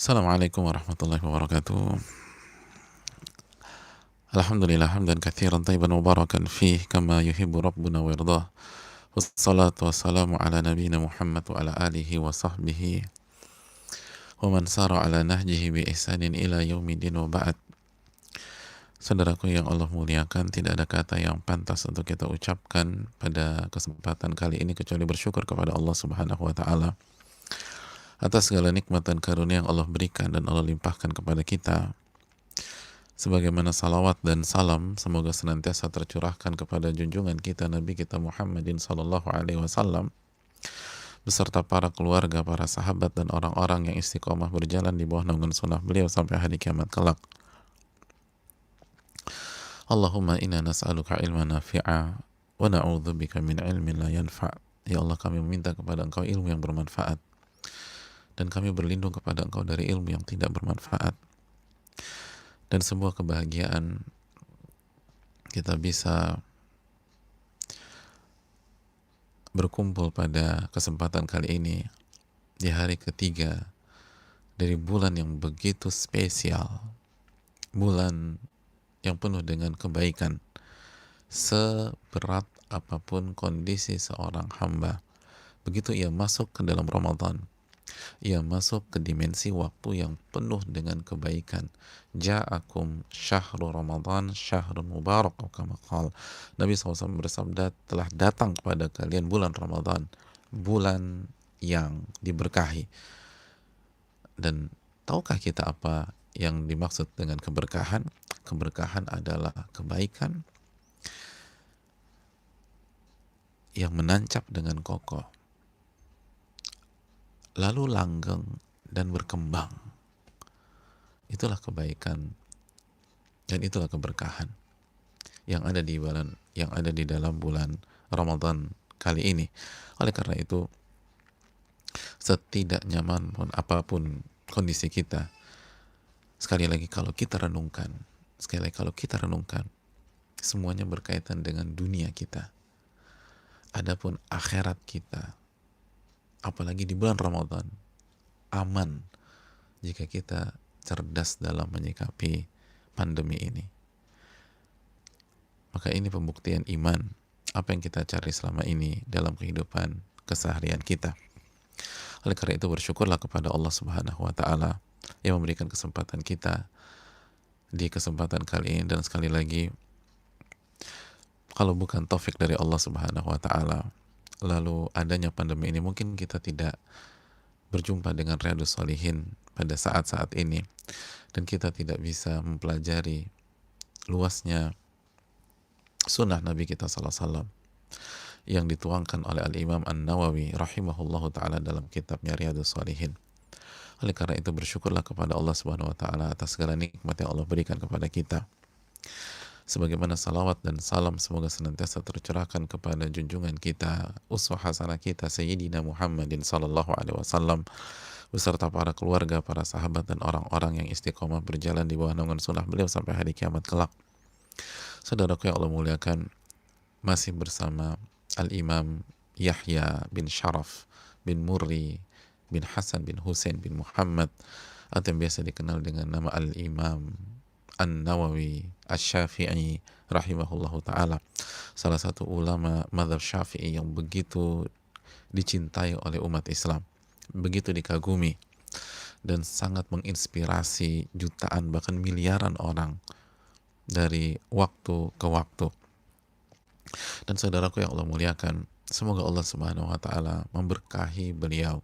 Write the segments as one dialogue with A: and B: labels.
A: Assalamualaikum warahmatullahi wabarakatuh. Alhamdulillah hamdan katsiran tayyiban mubarakan fih kama yuhibbu rabbuna wa yardah. Wassalatu wassalamu ala nabiyyina Muhammad wa ala alihi wa sahbihi wa man sara ala nahjihi bi ihsanin ila yaumidin wa ba'd. Saudaraku yang Allah muliakan, tidak ada kata yang pantas untuk kita ucapkan pada kesempatan kali ini kecuali bersyukur kepada Allah Subhanahu wa taala atas segala nikmat dan karunia yang Allah berikan dan Allah limpahkan kepada kita. Sebagaimana salawat dan salam semoga senantiasa tercurahkan kepada junjungan kita Nabi kita Muhammadin sallallahu alaihi wasallam beserta para keluarga, para sahabat dan orang-orang yang istiqomah berjalan di bawah naungan sunnah beliau sampai hari kiamat kelak. Allahumma inna nas'aluka ilman nafi'a wa na'udzubika min ilmin la yanfa'. Ya Allah, kami meminta kepada Engkau ilmu yang bermanfaat dan kami berlindung kepada Engkau dari ilmu yang tidak bermanfaat. Dan sebuah kebahagiaan kita bisa berkumpul pada kesempatan kali ini di hari ketiga dari bulan yang begitu spesial, bulan yang penuh dengan kebaikan. Seberat apapun kondisi seorang hamba, begitu ia masuk ke dalam Ramadan, ia masuk ke dimensi waktu yang penuh dengan kebaikan. Ja'akum syahrul Ramadan syahrun mubarak, atau kama qala Nabi SAW bersabda, telah datang kepada kalian bulan Ramadan, bulan yang diberkahi. Dan tahukah kita apa yang dimaksud dengan keberkahan? Keberkahan adalah kebaikan yang menancap dengan kokoh, lalu langgeng dan berkembang. Itulah kebaikan dan itulah keberkahan yang ada di dalam bulan Ramadan kali ini. Oleh karena itu, setidak nyaman pun apapun kondisi kita, sekali lagi kalau kita renungkan, semuanya berkaitan dengan dunia kita. Adapun akhirat kita, apalagi di bulan Ramadan, aman jika kita cerdas dalam menyikapi pandemi ini. Maka ini pembuktian iman apa yang kita cari selama ini dalam kehidupan keseharian kita. Oleh karena itu, bersyukurlah kepada Allah Subhanahu wa taala yang memberikan kesempatan kita di kesempatan kali ini. Dan sekali lagi, kalau bukan taufik dari Allah Subhanahu wa taala, lalu adanya pandemi ini, mungkin kita tidak berjumpa dengan Riyadhus Shalihin pada saat-saat ini, dan kita tidak bisa mempelajari luasnya sunnah Nabi kita sallallahu alaihi wasallam yang dituangkan oleh Al-Imam An-Nawawi rahimahullahu ta'ala dalam kitabnya Riyadhus Shalihin. Oleh karena itu, bersyukurlah kepada Allah Subhanahu wa ta'ala atas segala nikmat yang Allah berikan kepada kita. Sebagaimana salawat dan salam semoga senantiasa tercurahkan kepada junjungan kita, uswah hasanah kita, Sayyidina Muhammadin sallallahu alaihi wasallam beserta para keluarga, para sahabat dan orang-orang yang istiqomah berjalan di bawah naungan sunnah beliau sampai hari kiamat kelak. Saudaraku yang Allah muliakan, masih bersama Al-Imam Yahya bin Sharaf bin Murri bin Hasan bin Husain bin Muhammad, atau yang biasa dikenal dengan nama Al-Imam An-Nawawi Asy-Syafi'i rahimahullahu ta'ala, salah satu ulama mazhab Syafi'i yang begitu dicintai oleh umat Islam, begitu dikagumi dan sangat menginspirasi jutaan bahkan miliaran orang dari waktu ke waktu. Dan saudaraku yang Allah muliakan, semoga Allah Subhanahu wa ta'ala memberkahi beliau,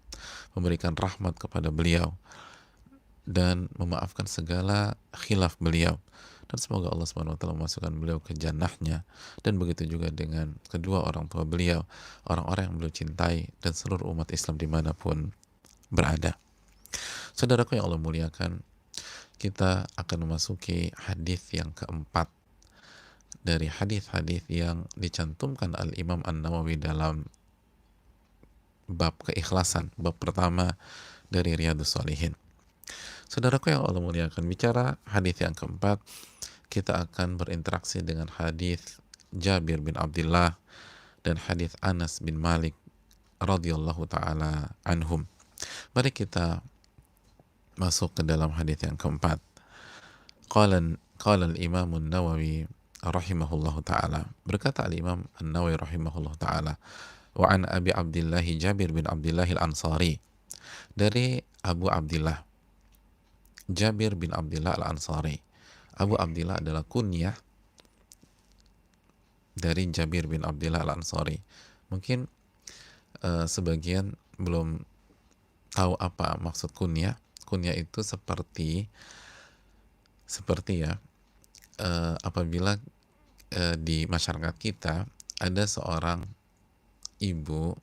A: memberikan rahmat kepada beliau dan memaafkan segala khilaf beliau, dan semoga Allah Subhanahu wa ta'ala memasukkan beliau ke jannahnya, dan begitu juga dengan kedua orang tua beliau, orang-orang yang beliau cintai, dan seluruh umat Islam dimanapun berada. Saudaraku yang Allah muliakan, kita akan memasuki hadis yang keempat dari hadis-hadis yang dicantumkan Al-Imam An-Nawawi dalam bab keikhlasan, bab pertama dari Riyadhus Shalihin. Saudaraku yang Allah muliakan, bicara hadis yang keempat, kita akan berinteraksi dengan hadis Jabir bin Abdullah dan hadis Anas bin Malik radhiyallahu taala anhum. Mari kita masuk ke dalam hadis yang keempat. Qala al-Imam An-Nawawi rahimahullahu taala. Berkata al-Imam An-Nawawi rahimahullahu taala, wa an Abi Abdullah Jabir bin Abdullah Al-Ansari. Dari Abu Abdullah Jabir bin Abdullah Al-Ansari. Abu Abdullah adalah kunyah dari Jabir bin Abdullah Al-Ansari. Mungkin sebagian belum tahu apa maksud kunyah. Kunyah itu seperti ya, apabila di masyarakat kita ada seorang ibu,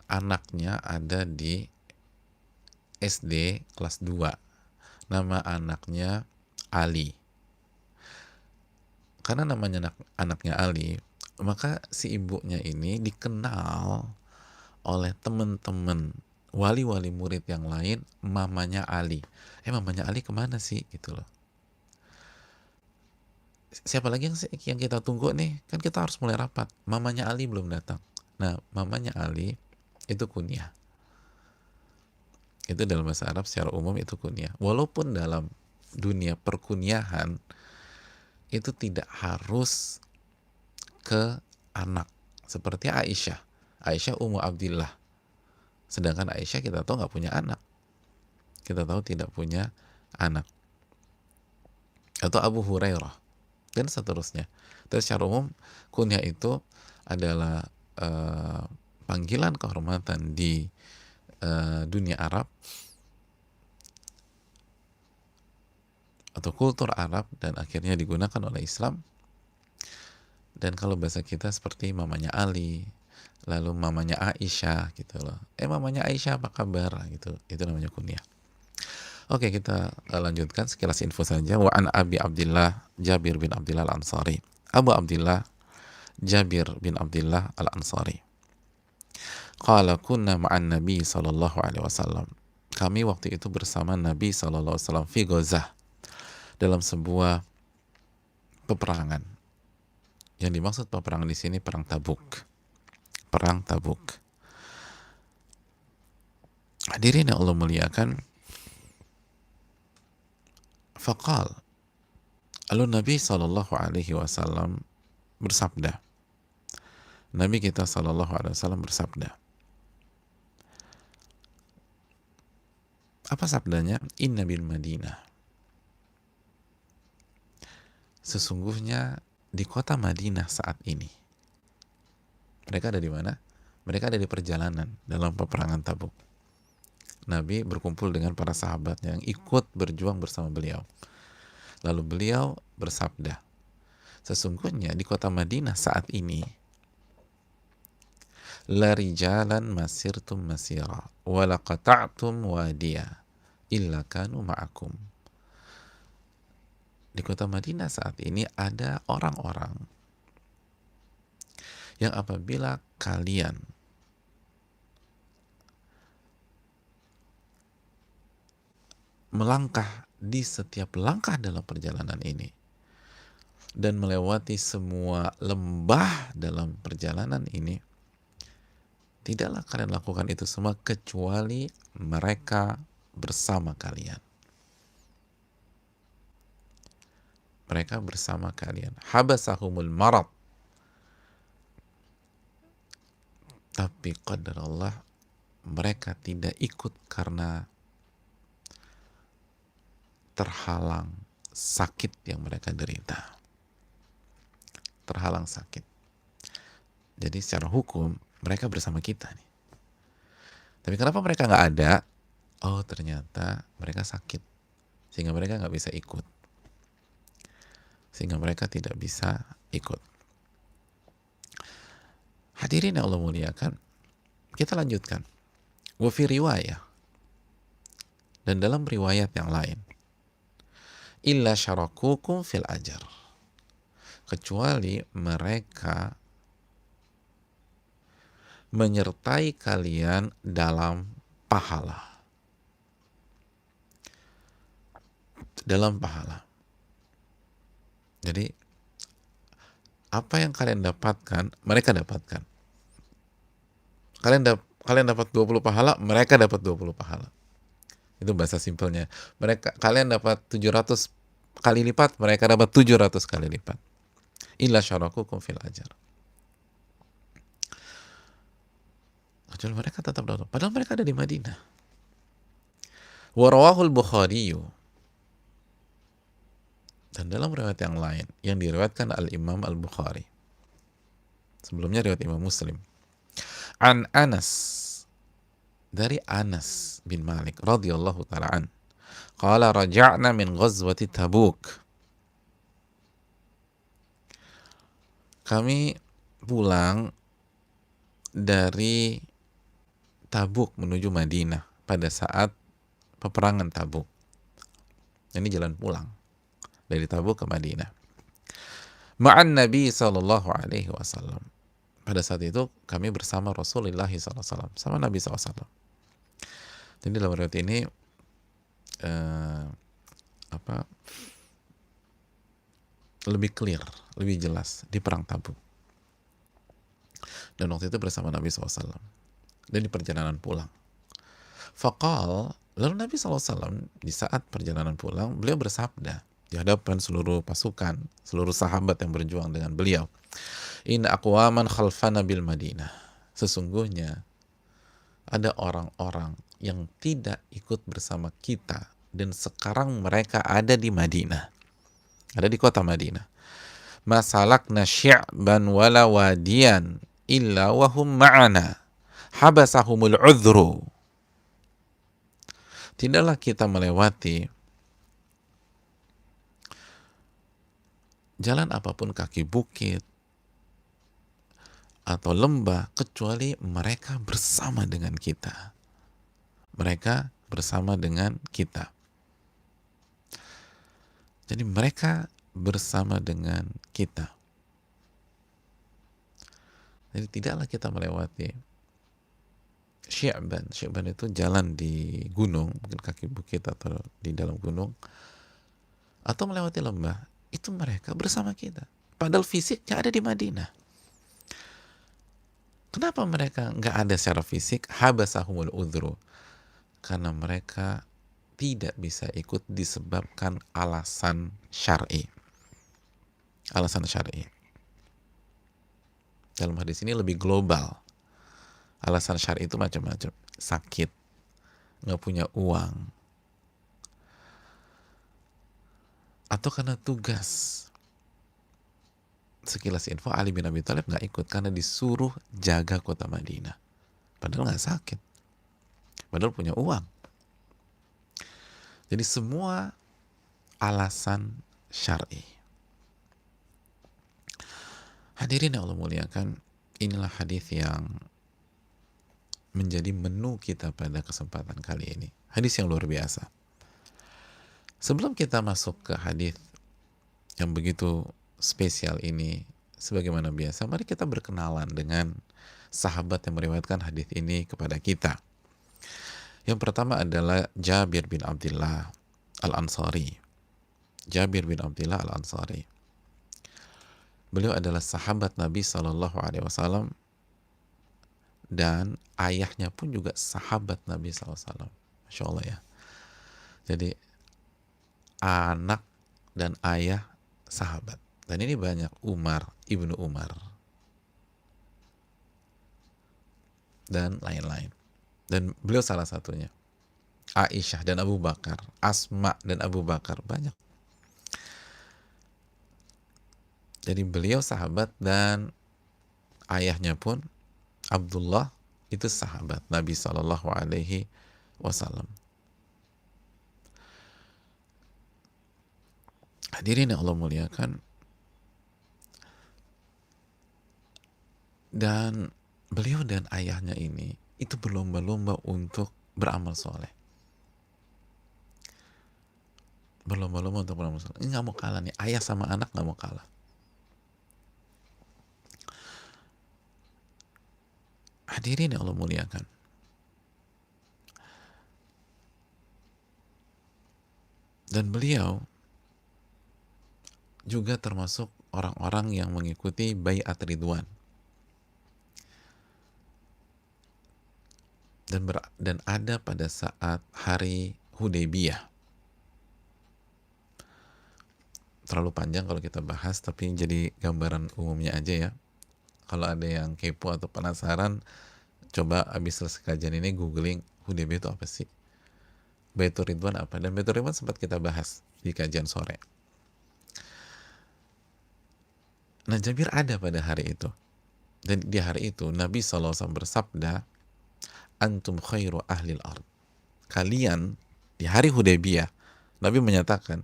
A: anaknya ada di SD kelas 2, nama anaknya Ali. Karena namanya anaknya Ali, maka si ibunya ini dikenal oleh teman-teman wali-wali murid yang lain, mamanya Ali. Mamanya Ali kemana sih? Gitu loh. Siapa lagi yang kita tunggu nih? Kan kita harus mulai rapat. Mamanya Ali belum datang. Nah, mamanya Ali itu kunyah. Itu dalam bahasa Arab secara umum itu kunyah. Walaupun dalam dunia perkunyahan itu tidak harus ke anak. Seperti Aisyah. Aisyah Ummu Abdillah. Sedangkan Aisyah kita tahu nggak punya anak. Kita tahu tidak punya anak. Atau Abu Hurairah. Dan seterusnya. Tapi secara umum kunyah itu adalah panggilan kehormatan di dunia Arab atau kultur Arab, dan akhirnya digunakan oleh Islam. Dan kalau bahasa kita seperti mamanya Ali, lalu mamanya Aisyah gitu loh. Mamanya Aisyah apa kabar gitu. Itu namanya kunyah. Oke, kita lanjutkan sekilas info saja. Wa an Abi Abdullah Jabir bin Abdullah Al-Ansari. Abu Abdullah Jabir bin Abdullah Al-Ansari. Qala kunna ma'an Nabi sallallahu alaihi wasallam. Kami waktu itu bersama Nabi sallallahu alaihi wasallam fi Ghazah, dalam sebuah peperangan. Yang dimaksud peperangan di sini perang Tabuk. Perang Tabuk. Hadirin yang Allah muliakan, faqal, lalu Nabi sallallahu alaihi wasallam bersabda. Nabi kita sallallahu alaihi wasallam bersabda. Apa sabdanya? Inna bil Madinah. Sesungguhnya di kota Madinah saat ini. Mereka ada di mana? Mereka ada di perjalanan dalam peperangan Tabuk. Nabi berkumpul dengan para sahabatnya yang ikut berjuang bersama beliau. Lalu beliau bersabda, sesungguhnya di kota Madinah saat ini, la rijalan masirtum masira wa laqata'tum wadiya illa kanu ma'akum. Di kota Madinah saat ini ada orang-orang yang apabila kalian melangkah di setiap langkah dalam perjalanan ini dan melewati semua lembah dalam perjalanan ini, tidaklah kalian lakukan itu semua kecuali mereka bersama kalian. Mereka bersama kalian. Habasahumul marad. Tapi qadar Allah, mereka tidak ikut karena terhalang sakit yang mereka derita. Terhalang sakit. Jadi secara hukum mereka bersama kita nih. Tapi kenapa mereka nggak ada? Oh, ternyata mereka sakit, sehingga mereka nggak bisa ikut. Sehingga mereka tidak bisa ikut. Hadirin yang Allah muliakan, kita lanjutkan. Wa fi riwayah, dan dalam riwayat yang lain, illa syarakukum fil ajar, kecuali mereka menyertai kalian dalam pahala. Dalam pahala. Jadi apa yang kalian dapatkan, mereka dapatkan. Kalian dapat 20 pahala, mereka dapat 20 pahala. Itu bahasa simpelnya. Kalian dapat 700 kali lipat, mereka dapat 700 kali lipat. Illa syarakukum fil ajar. Kecuali mereka tetap dapat. Padahal mereka ada di Madinah. Wa rawahul Bukhari, dan dalam riwayat yang lain yang diriwayatkan Al-Imam Al-Bukhari, sebelumnya riwayat Imam Muslim, an Anas, dari Anas bin Malik radhiyallahu taala an, qala raja'na min ghazwati Tabuk, kami pulang dari Tabuk menuju Madinah pada saat peperangan Tabuk. Ini jalan pulang dari Tabuk ke Madinah. Ma'an Nabi sallallahu alaihi wasallam. Pada saat itu kami bersama Rasulullah sallallahu alaihi wasallam, sama Nabi sallallahu alaihi wasallam. Jadi dalam riwayat ini lebih clear, lebih jelas di perang Tabuk. Dan waktu itu bersama Nabi SAW. Dan di perjalanan pulang. Faqal, lalu Nabi SAW di saat perjalanan pulang, beliau bersabda di hadapan seluruh pasukan, seluruh sahabat yang berjuang dengan beliau. Inna aqwaman khalfana bil Madinah. Sesungguhnya ada orang-orang yang tidak ikut bersama kita dan sekarang mereka ada di Madinah. Ada di kota Madinah. Masalakna syi'ban wala wadiyan illa wahum ma'ana habasahumul udhru. Tidaklah kita melewati jalan apapun, kaki bukit atau lembah, kecuali mereka bersama dengan kita. Mereka bersama dengan kita. Jadi mereka bersama dengan kita. Jadi tidaklah kita melewati Syi'ban. Syi'ban itu jalan di gunung, mungkin kaki bukit atau di dalam gunung, atau melewati lembah. Itu mereka bersama kita. Padahal fisiknya ada di Madinah. Kenapa mereka nggak ada secara fisik? Habasahumul udhru. Karena mereka tidak bisa ikut disebabkan alasan syar'i. Alasan syar'i. Dalam hadis ini lebih global. Alasan syar'i itu macam-macam. Sakit, nggak punya uang, atau karena tugas. Sekilas info, Ali bin Abi Thalib nggak ikut karena disuruh jaga kota Madinah. Padahal nggak sakit. Padahal punya uang. Jadi semua alasan syar'i. Hadirin yang Allah muliakan, inilah hadis yang menjadi menu kita pada kesempatan kali ini. Hadis yang luar biasa. Sebelum kita masuk ke hadis yang begitu spesial ini, sebagaimana biasa, mari kita berkenalan dengan sahabat yang meriwayatkan hadis ini kepada kita. Yang pertama adalah Jabir bin Abdullah Al-Ansari. Jabir bin Abdullah Al-Ansari. Beliau adalah sahabat Nabi SAW dan ayahnya pun juga sahabat Nabi SAW. Masya Allah ya. Jadi anak dan ayah sahabat. Dan ini banyak, Umar, Ibnu Umar, dan lain-lain. Dan beliau salah satunya. Aisyah dan Abu Bakar, Asma dan Abu Bakar, banyak. Jadi beliau sahabat dan ayahnya pun Abdullah itu sahabat Nabi Sallallahu Alaihi Wasallam. Hadirin yang Allah muliakan, dan beliau dan ayahnya ini itu berlomba-lomba untuk beramal soleh. Berlomba-lomba untuk beramal soleh. Ini nggak mau kalah nih, ayah sama anak nggak mau kalah. Hadirin yang Allah muliakan, dan beliau juga termasuk orang-orang yang mengikuti Bai'at Ridwan. Dan ada pada saat hari Hudaybiyah. Terlalu panjang kalau kita bahas, tapi jadi gambaran umumnya aja ya. Kalau ada yang kepo atau penasaran, coba abis selesai kajian ini googling Hudaybiyah itu apa sih, Baitur Ridwan apa. Dan Baitur Ridwan sempat kita bahas di kajian sore. Nah, Jabir ada pada hari itu, dan di hari itu Nabi SAW bersabda, antum khairu ahlil ard. Kalian di hari Hudaybiyah, Nabi menyatakan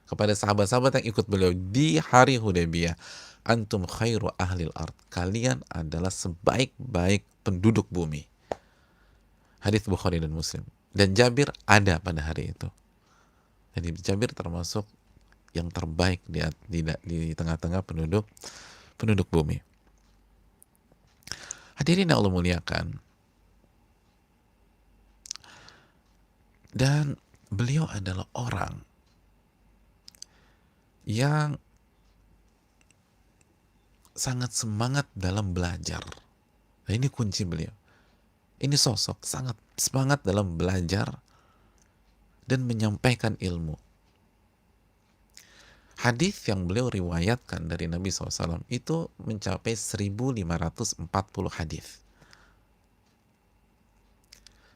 A: kepada sahabat-sahabat yang ikut beliau di hari Hudaybiyah, antum khairu ahlil ard. Kalian adalah sebaik-baik penduduk bumi. Hadits Bukhari dan Muslim. Dan Jabir ada pada hari itu. Jadi Jabir termasuk yang terbaik di tengah-tengah penduduk bumi. Hadirin yang Allah muliakan. Dan beliau adalah orang yang sangat semangat dalam belajar. Nah, ini kunci beliau. Ini sosok sangat semangat dalam belajar dan menyampaikan ilmu. Hadis yang beliau riwayatkan dari Nabi SAW itu mencapai 1540 hadis.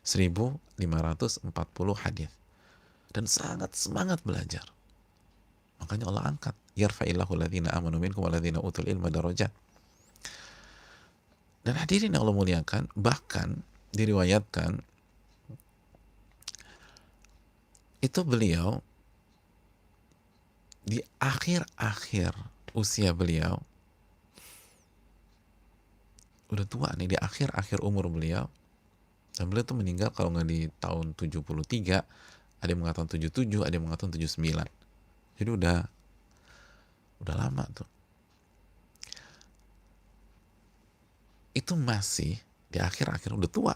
A: 1540 hadis. Dan sangat semangat belajar. Makanya Allah angkat, yarfa'illahu alladhina amanu minkum walladhina utul ilma darajat. Dan hadirin yang Allah muliakan, bahkan diriwayatkan itu beliau di akhir-akhir usia beliau, udah tua nih, di akhir-akhir umur beliau, dan beliau tuh meninggal kalau nggak di tahun 73, ada yang mengatakan 77, ada yang mengatakan 79. Jadi udah lama tuh. Itu masih di akhir-akhir, udah tua,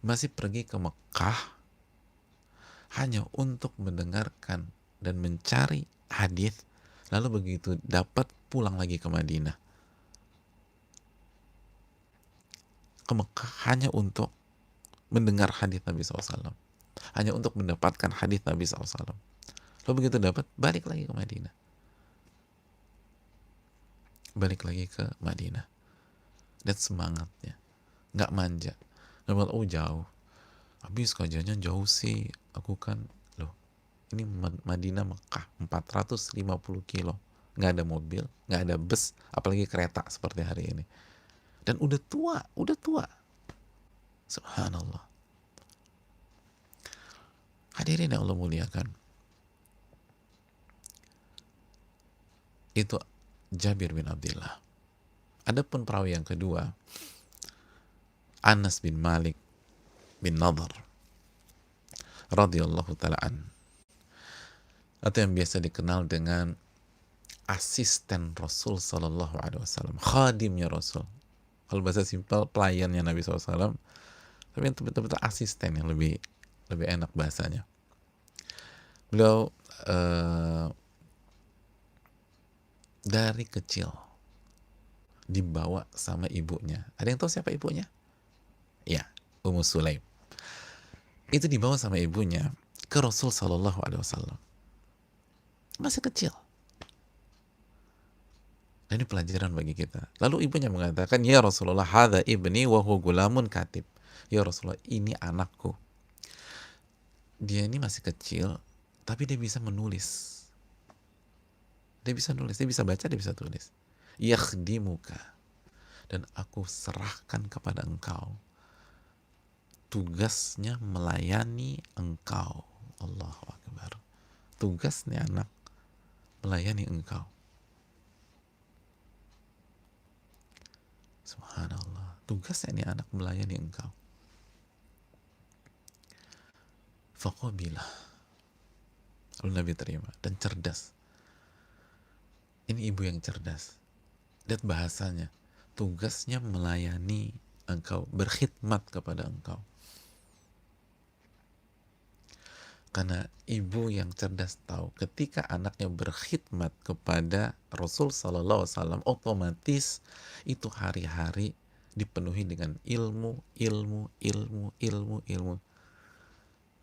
A: masih pergi ke Mekah hanya untuk mendengarkan dan mencari hadis, lalu begitu dapat pulang lagi ke Madinah, ke Mekah hanya untuk mendengar hadis Nabi SAW, hanya untuk mendapatkan hadis Nabi SAW. Lalu begitu dapat, balik lagi ke Madinah, dan semangatnya nggak manja, nggak bilang, oh jauh, habis kajiannya jauh sih, aku kan loh, ini Madinah Mekah 450 kilo, nggak ada mobil, nggak ada bus, apalagi kereta seperti hari ini, dan udah tua, subhanallah. Hadirin yang Allah muliakan, itu Jabir bin Abdullah. Adapun perawi yang kedua, Anas bin Malik bin Nadhr radhiyallahu ta'ala an, atau yang biasa dikenal dengan asisten Rasul sallallahu alaihi wasallam, khadimnya Rasul. Kalau bahasa simpel, pelayannya Nabi SAW, tapi yang betul-betul asisten yang lebih enak bahasanya. Beliau dari kecil dibawa sama ibunya. Ada yang tahu siapa ibunya? Ya, Ummu Sulaim. Itu dibawa sama ibunya ke Rasul sallallahu alaihi wasallam. Masih kecil. Dan ini pelajaran bagi kita. Lalu ibunya mengatakan, ya Rasulullah, hadza ibni wa huwa gulamun katib. Ya Rasulullah, ini anakku. Dia ini masih kecil, tapi dia bisa menulis. Dia bisa nulis, dia bisa baca, dia bisa tulis. Yakhdimuka. Dan aku serahkan kepada engkau. Tugasnya melayani engkau. Allahu Akbar. Tugasnya anak melayani engkau. Subhanallah. Tugasnya ini anak melayani engkau. Faqabilah. Lalu Nabi terima dan cerdas. Ini ibu yang cerdas. Lihat bahasanya. Tugasnya melayani engkau, berkhidmat kepada engkau. Karena ibu yang cerdas tahu ketika anaknya berkhidmat kepada Rasul Sallallahu Alaihi Wasallam, otomatis itu hari-hari dipenuhi dengan ilmu.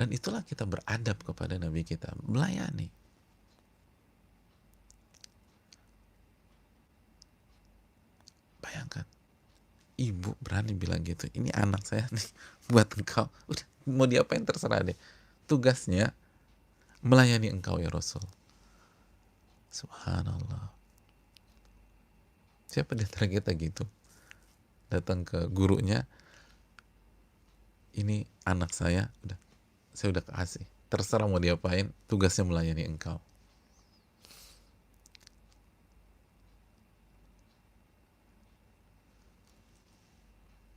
A: Dan itulah kita beradab kepada Nabi kita, melayani. Bayangkan, ibu berani bilang gitu, ini anak saya nih, buat engkau, udah mau diapain terserah deh. Tugasnya melayani engkau ya Rasul. Subhanallah. Siapa di antara kita gitu? Datang ke gurunya, ini anak saya udah kasih. Terserah mau diapain, tugasnya melayani engkau.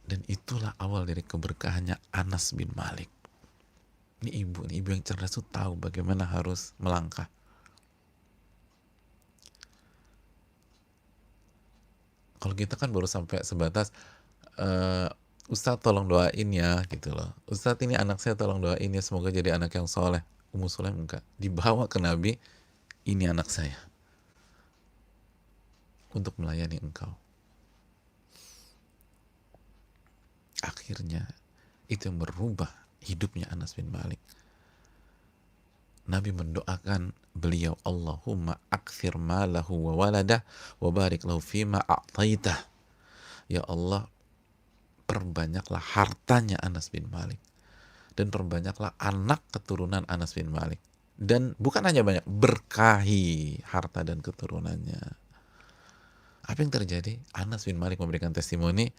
A: Dan itulah awal dari keberkahannya Anas bin Malik. Ini ibu yang cerdas tuh tahu bagaimana harus melangkah. Kalau kita kan baru sampai sebatas Ustadz tolong doain ya gitu loh. Ustadz ini anak saya tolong doain ya, semoga jadi anak yang soleh. Ummu Sulaim enggak, dibawa ke Nabi, ini anak saya untuk melayani engkau. Akhirnya itu yang merubah hidupnya Anas bin Malik. Nabi mendoakan beliau, Allahumma akthir malahu wa waladah wa barik lahu fima a'taitah. Ya Allah, perbanyaklah hartanya Anas bin Malik dan perbanyaklah anak keturunan Anas bin Malik. Dan bukan hanya banyak, berkahi harta dan keturunannya. Apa yang terjadi? Anas bin Malik memberikan testimoni,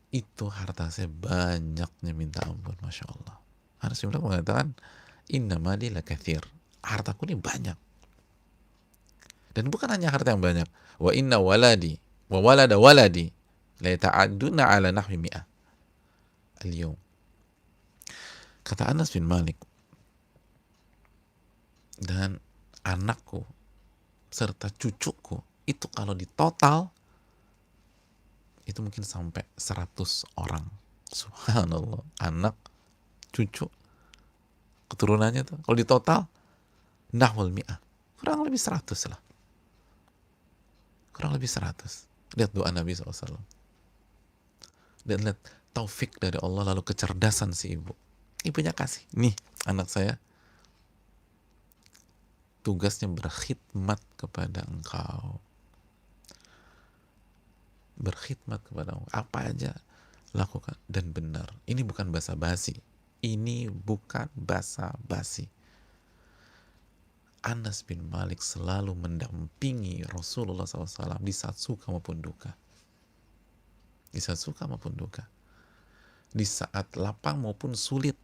A: itu harta saya banyaknya minta ampun, Masya Allah. Anas bin Malik mengatakan, inna mali la kathir, hartaku ini banyak. Dan bukan hanya harta yang banyak, wa inna waladi wa walada waladi la ta'adduna ala nahwi mi'ah al-yawm. Kata Anas bin Malik, dan anakku serta cucuku itu kalau ditotal itu mungkin sampai 100 orang. Subhanallah, anak, cucu, keturunannya tuh kalau ditotal nahwal mi'ah, kurang lebih 100 lah, kurang lebih 100. Lihat doa Nabi SAW dan lihat taufik dari Allah, lalu kecerdasan si ibu. Ibunya kasih, nih anak saya tugasnya berkhidmat kepada engkau, berkhidmat kepada engkau, apa aja lakukan. Dan benar, ini bukan basa-basi, ini bukan basa-basi. Anas bin Malik selalu mendampingi Rasulullah SAW di saat suka maupun duka. Di saat suka maupun duka. Di saat lapang maupun sulit.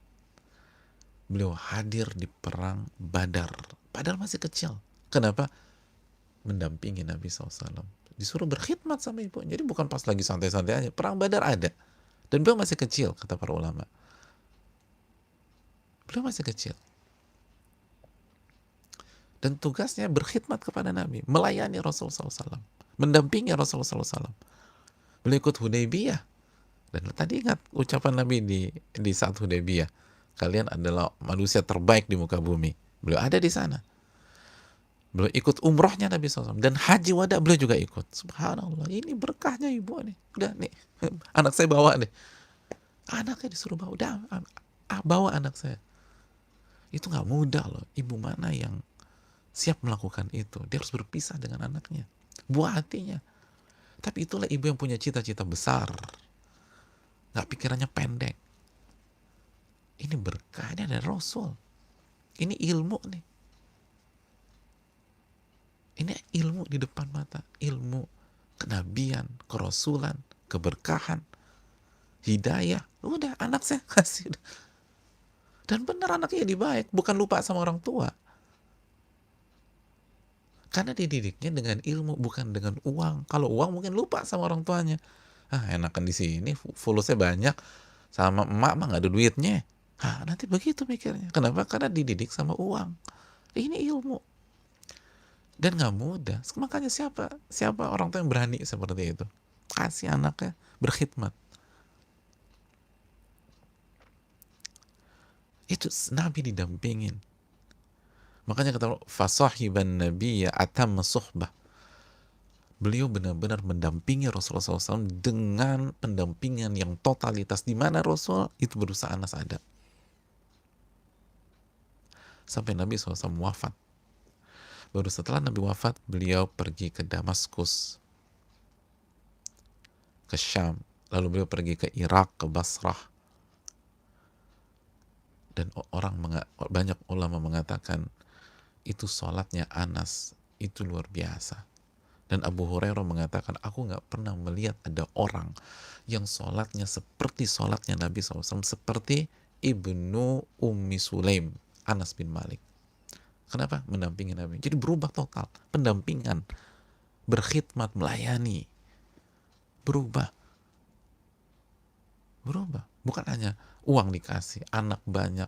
A: Beliau hadir di perang Badar. Padahal masih kecil. Kenapa? Mendampingi Nabi SAW. Disuruh berkhidmat sama ibu. Jadi bukan pas lagi santai-santai aja. Perang Badar ada. Dan beliau masih kecil, kata para ulama. Beliau masih kecil. Dan tugasnya berkhidmat kepada Nabi, melayani Rasulullah SAW, mendampingi Rasulullah SAW. Beliau ikut Hudaybiyah. Dan tadi ingat ucapan Nabi di saat Hudaybiyah, kalian adalah manusia terbaik di muka bumi. Beliau ada di sana. Beliau ikut umrohnya Nabi SAW. Dan haji wada beliau juga ikut. Subhanallah, ini berkahnya ibu nih. Udah nih, anak saya bawa nih. Anaknya disuruh bawa. Udah, bawa anak saya. Itu gak mudah loh. Ibu mana yang siap melakukan itu? Dia harus berpisah dengan anaknya, buah hatinya. Tapi itulah ibu yang punya cita-cita besar, gak pikirannya pendek. Ini berkah, ini ada Rasul, ini ilmu nih, ini ilmu di depan mata, ilmu kenabian, kerasulan, keberkahan, hidayah. Udah, anak saya kasih. Dan benar anaknya jadi baik, bukan lupa sama orang tua. Karena dididiknya dengan ilmu, bukan dengan uang. Kalau uang mungkin lupa sama orang tuanya. Enakan di sini, fulusnya banyak, sama emak mah nggak ada duitnya. Nanti begitu mikirnya. Kenapa? Karena dididik sama uang. Ini ilmu. Dan nggak mudah. Makanya siapa orang tua yang berani seperti itu? Kasih anaknya berkhidmat. Itu Nabi didampingin. Makanya kata fasahiban nabiyya atamma suhbah. Beliau benar-benar mendampingi Rasulullah SAW dengan pendampingan yang totalitas. Di mana Rasul itu berusaha Anas ada. sampai Nabi SAW wafat. Baru setelah Nabi wafat, beliau pergi ke Damaskus, ke Syam, lalu beliau pergi ke Irak, ke Basrah. Dan banyak ulama mengatakan itu sholatnya Anas itu luar biasa. Dan Abu Hurairah mengatakan, aku nggak pernah melihat ada orang yang sholatnya seperti sholatnya Nabi SAW, seperti Ibnu Ummi Sulaim, Anas bin Malik. Kenapa? Mendampingi Nabi. Jadi berubah total, pendampingan, berkhidmat, melayani, berubah. Bukan hanya uang dikasih, anak banyak,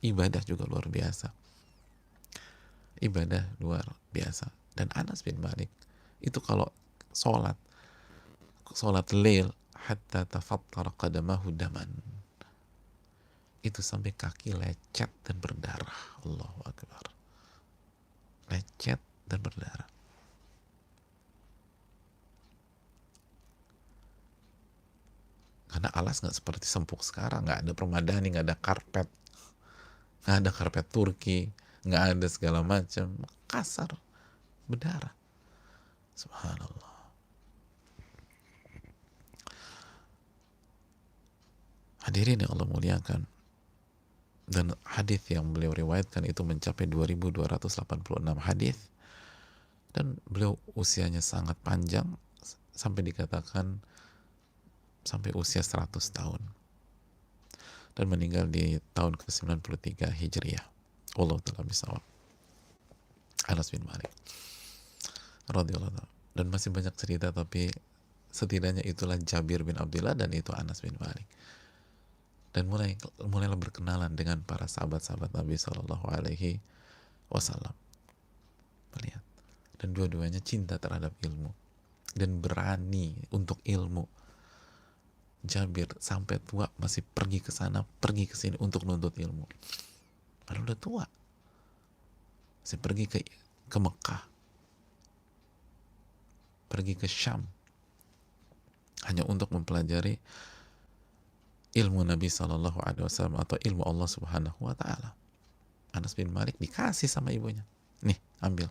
A: ibadah juga luar biasa. Ibadah luar biasa. Dan Anas bin Malik itu kalau sholat lail hatta tafattara qadamahu daman, itu sampai kaki lecet dan berdarah. Allahu Akbar. Lecet dan berdarah. Karena alas nggak seperti sempuk sekarang, nggak ada permadani, nggak ada karpet Turki, nggak ada segala macam, kasar, berdarah. Subhanallah. Hadirin yang Allah muliakan, dan hadis yang beliau riwayatkan itu mencapai 2286 hadis, dan beliau usianya sangat panjang sampai dikatakan sampai usia 100 tahun, dan meninggal di tahun ke-93 Hijriah. Allah Ta'ala bisawab. Anas bin Malik radhiyallahu anhu. Dan masih banyak cerita, tapi setidaknya itulah Jabir bin Abdullah dan itu Anas bin Malik. Dan mulailah berkenalan dengan para sahabat-sahabat Nabi Shallallahu Alaihi Wasallam. Melihat, dan dua-duanya cinta terhadap ilmu dan berani untuk ilmu. Jabir sampai tua masih pergi ke sana, pergi ke sini untuk nuntut ilmu. Padahal udah tua, masih pergi ke Mekah, pergi ke Syam hanya untuk mempelajari ilmu Nabi Shallallahu Alaihi Wasallam atau ilmu Allah Subhanahu Wa Taala. Anas bin Malik dikasih sama ibunya, nih ambil,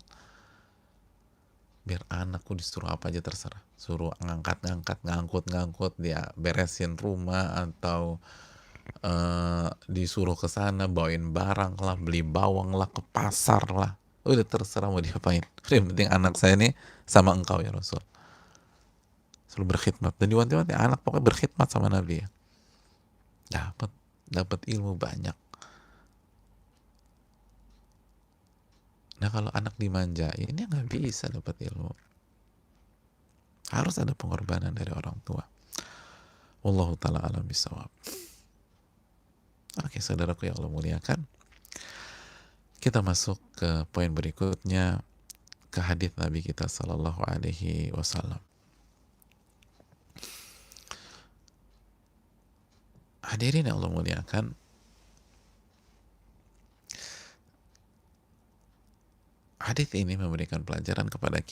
A: biar anakku disuruh apa aja terserah, suruh ngangkut dia beresin rumah, atau disuruh ke sana bawain barang lah, beli bawang lah, ke pasar lah, udah terserah mau diapain. Yang penting anak saya ini sama engkau ya Rasul, selalu berkhidmat. Dan diwanti-wanti anak pokoknya berkhidmat sama Nabi ya. Dapat ilmu banyak. Nah kalau anak dimanjain, ini nggak bisa dapat ilmu. Harus ada pengorbanan dari orang tua. Wallahu ta'ala alam bisawab. Oke, saudaraku yang Allah muliakan, kita masuk ke poin berikutnya, ke hadis Nabi kita Sallallahu Alaihi Wasallam. Hadirin yang Allah muliakan, hadis ini memberikan pelajaran kepada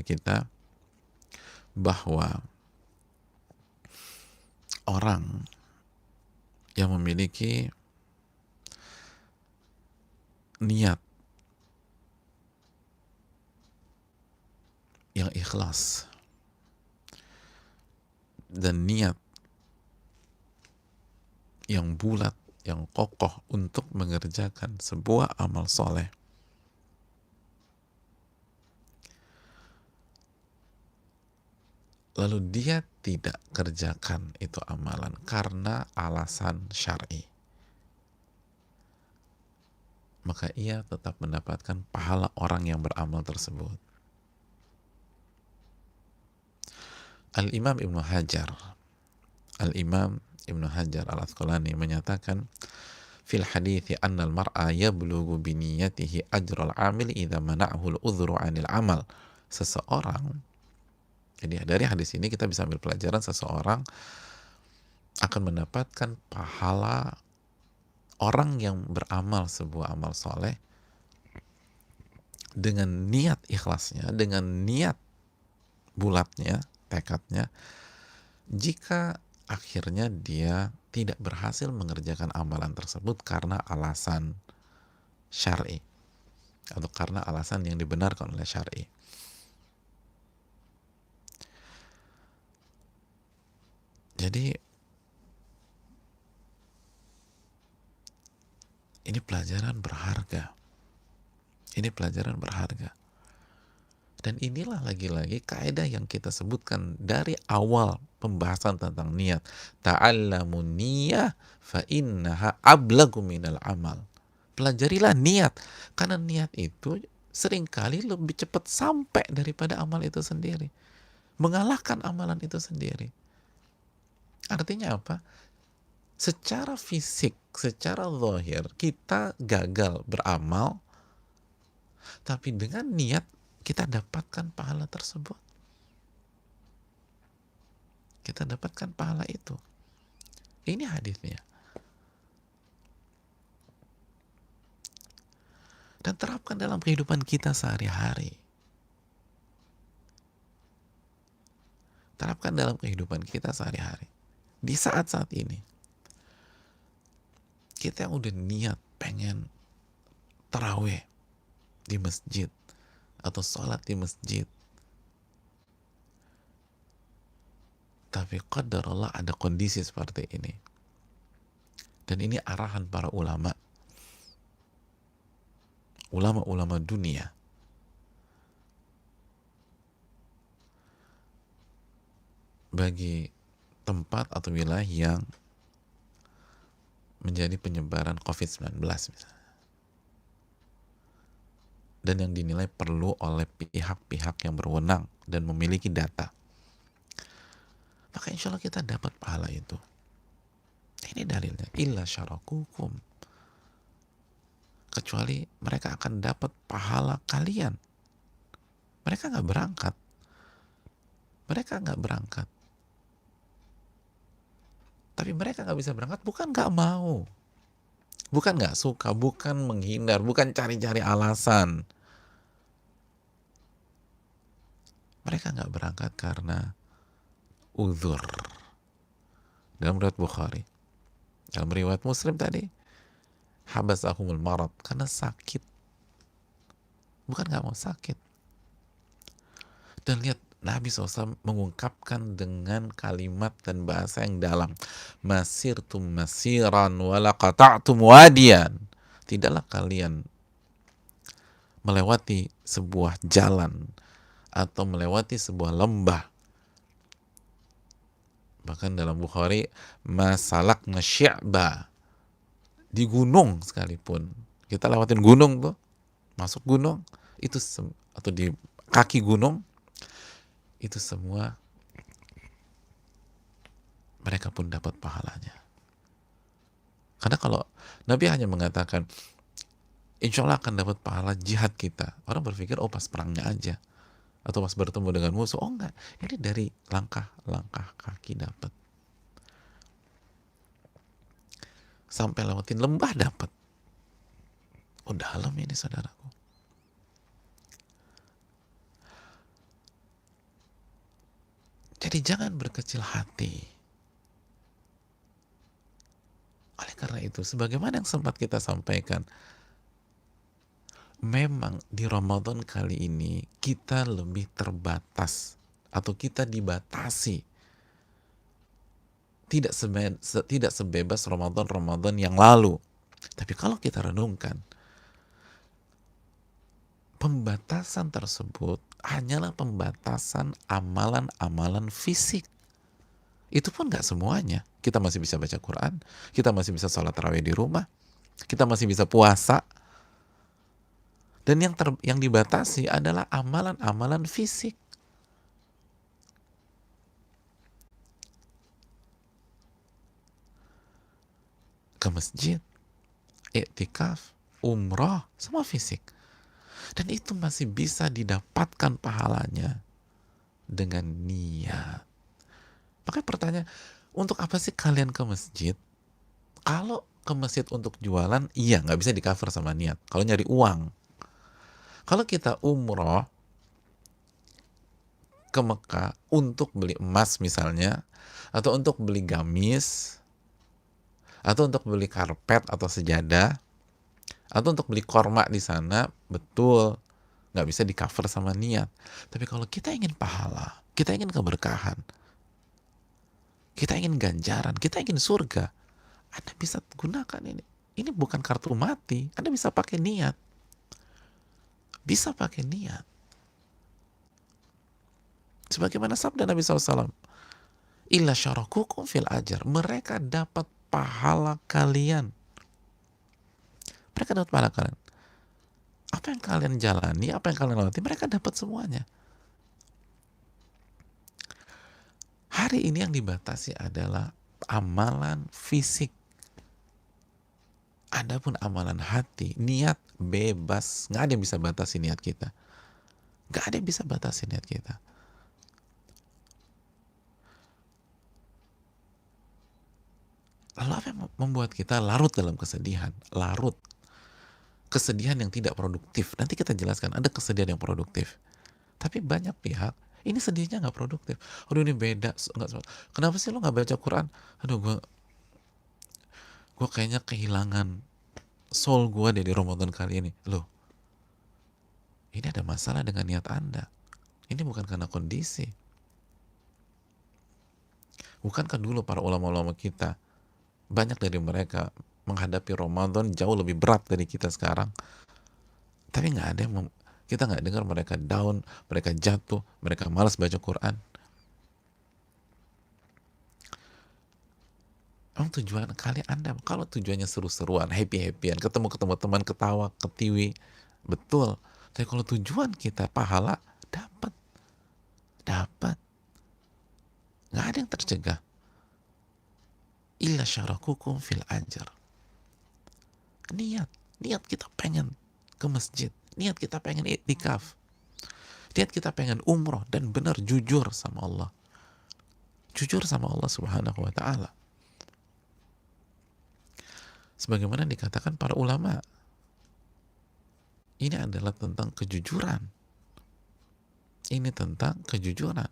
A: kita bahwa orang yang memiliki niat yang ikhlas dan niat yang bulat, yang kokoh untuk mengerjakan sebuah amal soleh, lalu dia tidak kerjakan itu amalan karena alasan syar'i, maka ia tetap mendapatkan pahala orang yang beramal tersebut. Al-Imam Ibnu Hajar Al-Asqalani menyatakan, fil hadithi annal mar'a yablughu biniyatihi ajral amil idza mana'hu al-udhru 'anil amal. Jadi dari hadis ini kita bisa ambil pelajaran, seseorang akan mendapatkan pahala orang yang beramal sebuah amal soleh dengan niat ikhlasnya, dengan niat bulatnya, tekadnya, jika akhirnya dia tidak berhasil mengerjakan amalan tersebut karena alasan syar'i atau karena alasan yang dibenarkan oleh syar'i. Jadi ini pelajaran berharga. Ini pelajaran berharga. Dan inilah lagi-lagi kaidah yang kita sebutkan dari awal pembahasan tentang niat. Ta'allamun niyah fa innaha ablagu minal amal. Pelajarilah niat, karena niat itu seringkali lebih cepat sampai daripada amal itu sendiri. Mengalahkan amalan itu sendiri. Artinya apa? Secara fisik, secara zahir, kita gagal beramal, tapi dengan niat kita dapatkan pahala tersebut. Kita dapatkan pahala itu. Ini hadisnya. Dan terapkan dalam kehidupan kita sehari-hari. Terapkan dalam kehidupan kita sehari-hari. Di saat-saat ini, kita yang udah niat pengen tarawih di masjid atau sholat di masjid, tapi qadar Allah ada kondisi seperti ini, dan ini arahan para ulama dunia, bagi tempat atau wilayah yang menjadi penyebaran COVID-19 misalnya, dan yang dinilai perlu oleh pihak-pihak yang berwenang dan memiliki data, maka insya Allah kita dapat pahala itu. Ini dalilnya, illa syarakukum, kecuali mereka akan dapat pahala kalian. Mereka nggak berangkat, tapi mereka nggak bisa berangkat bukan nggak mau, bukan nggak suka, bukan menghindar, bukan cari-cari alasan. Mereka nggak berangkat karena uzur. Dalam riwayat Bukhari, dalam riwayat Muslim tadi, habasahumul marad, karena sakit, bukan nggak mau sakit. Dan lihat Nabi SAW mengungkapkan dengan kalimat dan bahasa yang dalam, masirtum masiran wala qata'tum wadiyan, tidaklah kalian melewati sebuah jalan atau melewati sebuah lembah. Bahkan dalam Bukhari, masalakna syi'ba, di gunung sekalipun, kita lewatin gunung tuh, masuk gunung itu atau di kaki gunung, itu semua mereka pun dapat pahalanya. Karena kalau Nabi hanya mengatakan insya Allah akan dapat pahala jihad kita, orang berpikir oh pas perangnya aja atau pas bertemu dengan musuh. Oh enggak, ini dari langkah-langkah kaki dapat, sampai lewatin lembah dapat. Oh dalam ini saudaraku. Jadi jangan berkecil hati. Oleh karena itu, sebagaimana yang sempat kita sampaikan, memang di Ramadan kali ini kita lebih terbatas atau kita dibatasi. Tidak sebebas Ramadan yang lalu. Tapi kalau kita renungkan, pembatasan tersebut hanyalah pembatasan amalan-amalan fisik. Itu pun gak semuanya. Kita masih bisa baca Quran, kita masih bisa sholat tarawih di rumah, kita masih bisa puasa. Dan yang dibatasi adalah amalan-amalan fisik. Ke masjid, iktikaf, umrah, semua fisik. Dan itu masih bisa didapatkan pahalanya dengan niat. Makanya pertanyaan, untuk apa sih kalian ke masjid? Kalau ke masjid untuk jualan, iya nggak bisa di cover sama niat. Kalau nyari uang. Kalau kita umroh, ke Mekah untuk beli emas misalnya, atau untuk beli gamis, atau untuk beli karpet atau sejadah, atau untuk beli korma di sana, betul, nggak bisa di cover sama niat. Tapi kalau kita ingin pahala, kita ingin keberkahan, kita ingin ganjaran, kita ingin surga, Anda bisa gunakan ini. Ini bukan kartu mati, Anda bisa pakai niat. Bisa pakai niat. Sebagaimana sabda Nabi SAW, illa syarakukum fil ajar. Mereka dapat pahala kalian. Mereka dapat pahala kalian. Apa yang kalian jalani, apa yang kalian lalui, mereka dapat semuanya. Hari ini yang dibatasi adalah amalan fisik. Adapun amalan hati, niat bebas. Nggak ada yang bisa batasi niat kita. Nggak ada yang bisa batasi niat kita. Lalu apa yang membuat kita larut dalam kesedihan? Larut. Kesedihan yang tidak produktif. Nanti kita jelaskan, ada kesedihan yang produktif. Tapi banyak pihak, ini sedihnya nggak produktif. Aduh ini beda. Kenapa sih lo nggak baca Quran? Aduh gue kayaknya kehilangan soul gue dari Ramadan kali ini. Loh, ini ada masalah dengan niat Anda. Ini bukan karena kondisi. Bukankah dulu para ulama-ulama kita, banyak dari mereka menghadapi Ramadan jauh lebih berat dari kita sekarang. Tapi nggak ada yang kita nggak dengar mereka down, mereka jatuh, mereka malas baca Quran. Emang tujuan kali Anda, kalau tujuannya seru-seruan, happy-happyan, ketemu-ketemu teman, ketawa, ketiwi, betul. Tapi kalau tujuan kita pahala, dapat. Nggak ada yang tercegah. Illa syarakukum fil ajar. Niat kita pengen ke masjid, niat kita pengen iktikaf, niat kita pengen umroh dan benar jujur sama Allah. Jujur sama Allah Subhanahu wa ta'ala. Sebagaimana dikatakan para ulama, ini adalah tentang kejujuran. Ini tentang kejujuran.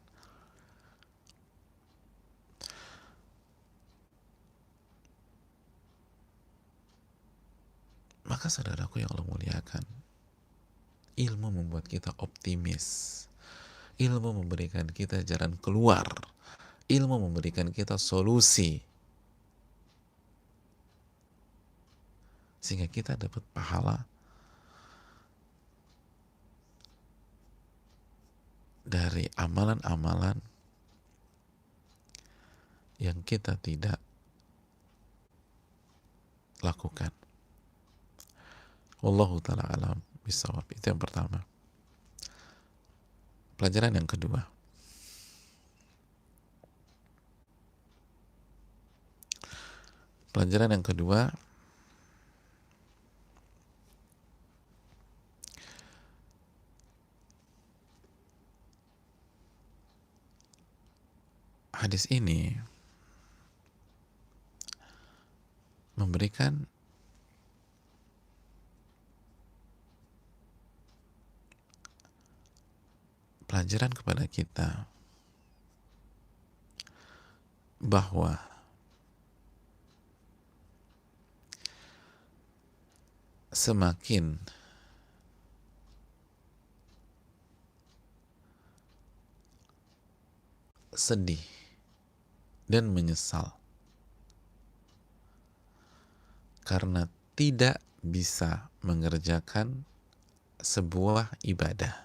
A: Maka saudaraku yang Allah muliakan, ilmu membuat kita optimis. Ilmu memberikan kita jalan keluar. Ilmu memberikan kita solusi. Sehingga kita dapat pahala dari amalan-amalan yang kita tidak lakukan. Wallahu ta'ala alam bisawab. Itu yang pertama. Pelajaran yang kedua. Pelajaran yang kedua, hadis ini memberikan pelajaran kepada kita bahwa semakin sedih dan menyesal karena tidak bisa mengerjakan sebuah ibadah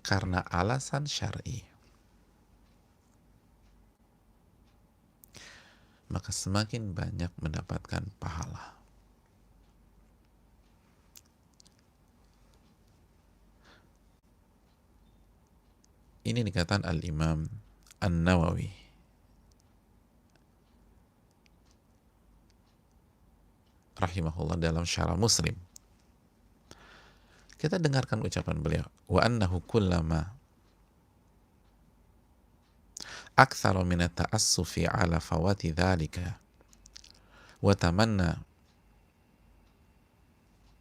A: karena alasan syar'i, maka semakin banyak mendapatkan pahala. Ini dikatakan Al-Imam An-Nawawi rahimahullah dalam Syarah Muslim. Kita dengarkan ucapan beliau, wa annahu kullama aktsara min at-ta'assufi ala fawati dzalika wa tamanna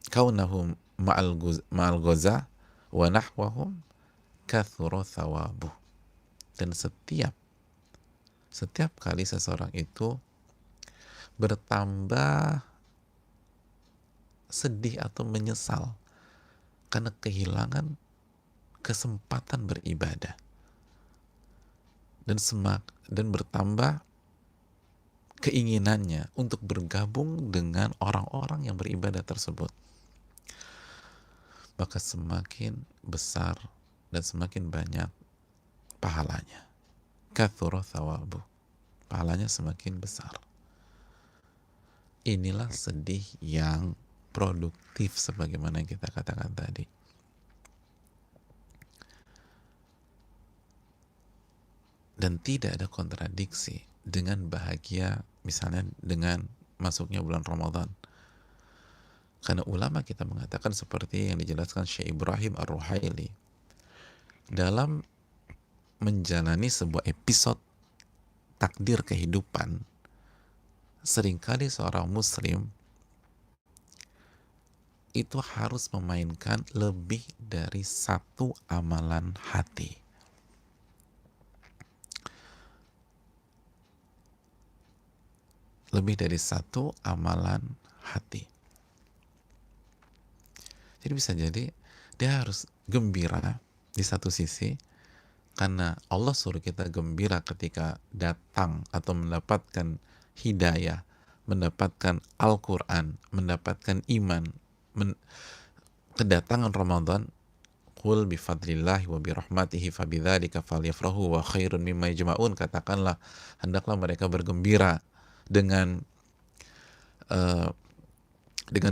A: kaunahu ma'al ghaza wa nahwahum kathura thawabuh. Dan setiap kali seseorang itu bertambah sedih atau menyesal karena kehilangan kesempatan beribadah, dan bertambah keinginannya untuk bergabung dengan orang-orang yang beribadah tersebut, maka semakin besar dan semakin banyak pahalanya. Kathura thawabu, pahalanya semakin besar. Inilah sedih yang produktif sebagaimana yang kita katakan tadi. Dan tidak ada kontradiksi dengan bahagia misalnya dengan masuknya bulan Ramadan. Karena ulama kita mengatakan seperti yang dijelaskan Syekh Ibrahim Ar-Ruhaili dalam menjalani sebuah episode takdir kehidupan, seringkali seorang muslim itu harus memainkan lebih dari satu amalan hati. Lebih dari satu amalan hati. Jadi bisa jadi dia harus gembira di satu sisi karena Allah suruh kita gembira ketika datang atau mendapatkan hidayah, mendapatkan Al-Quran, mendapatkan iman, kedatangan Ramadan. Qul bifadlillahi wa birahmatihi fabidzalika falyafrahu wa khairun mimma yajma'un. Katakanlah, hendaklah mereka bergembira dengan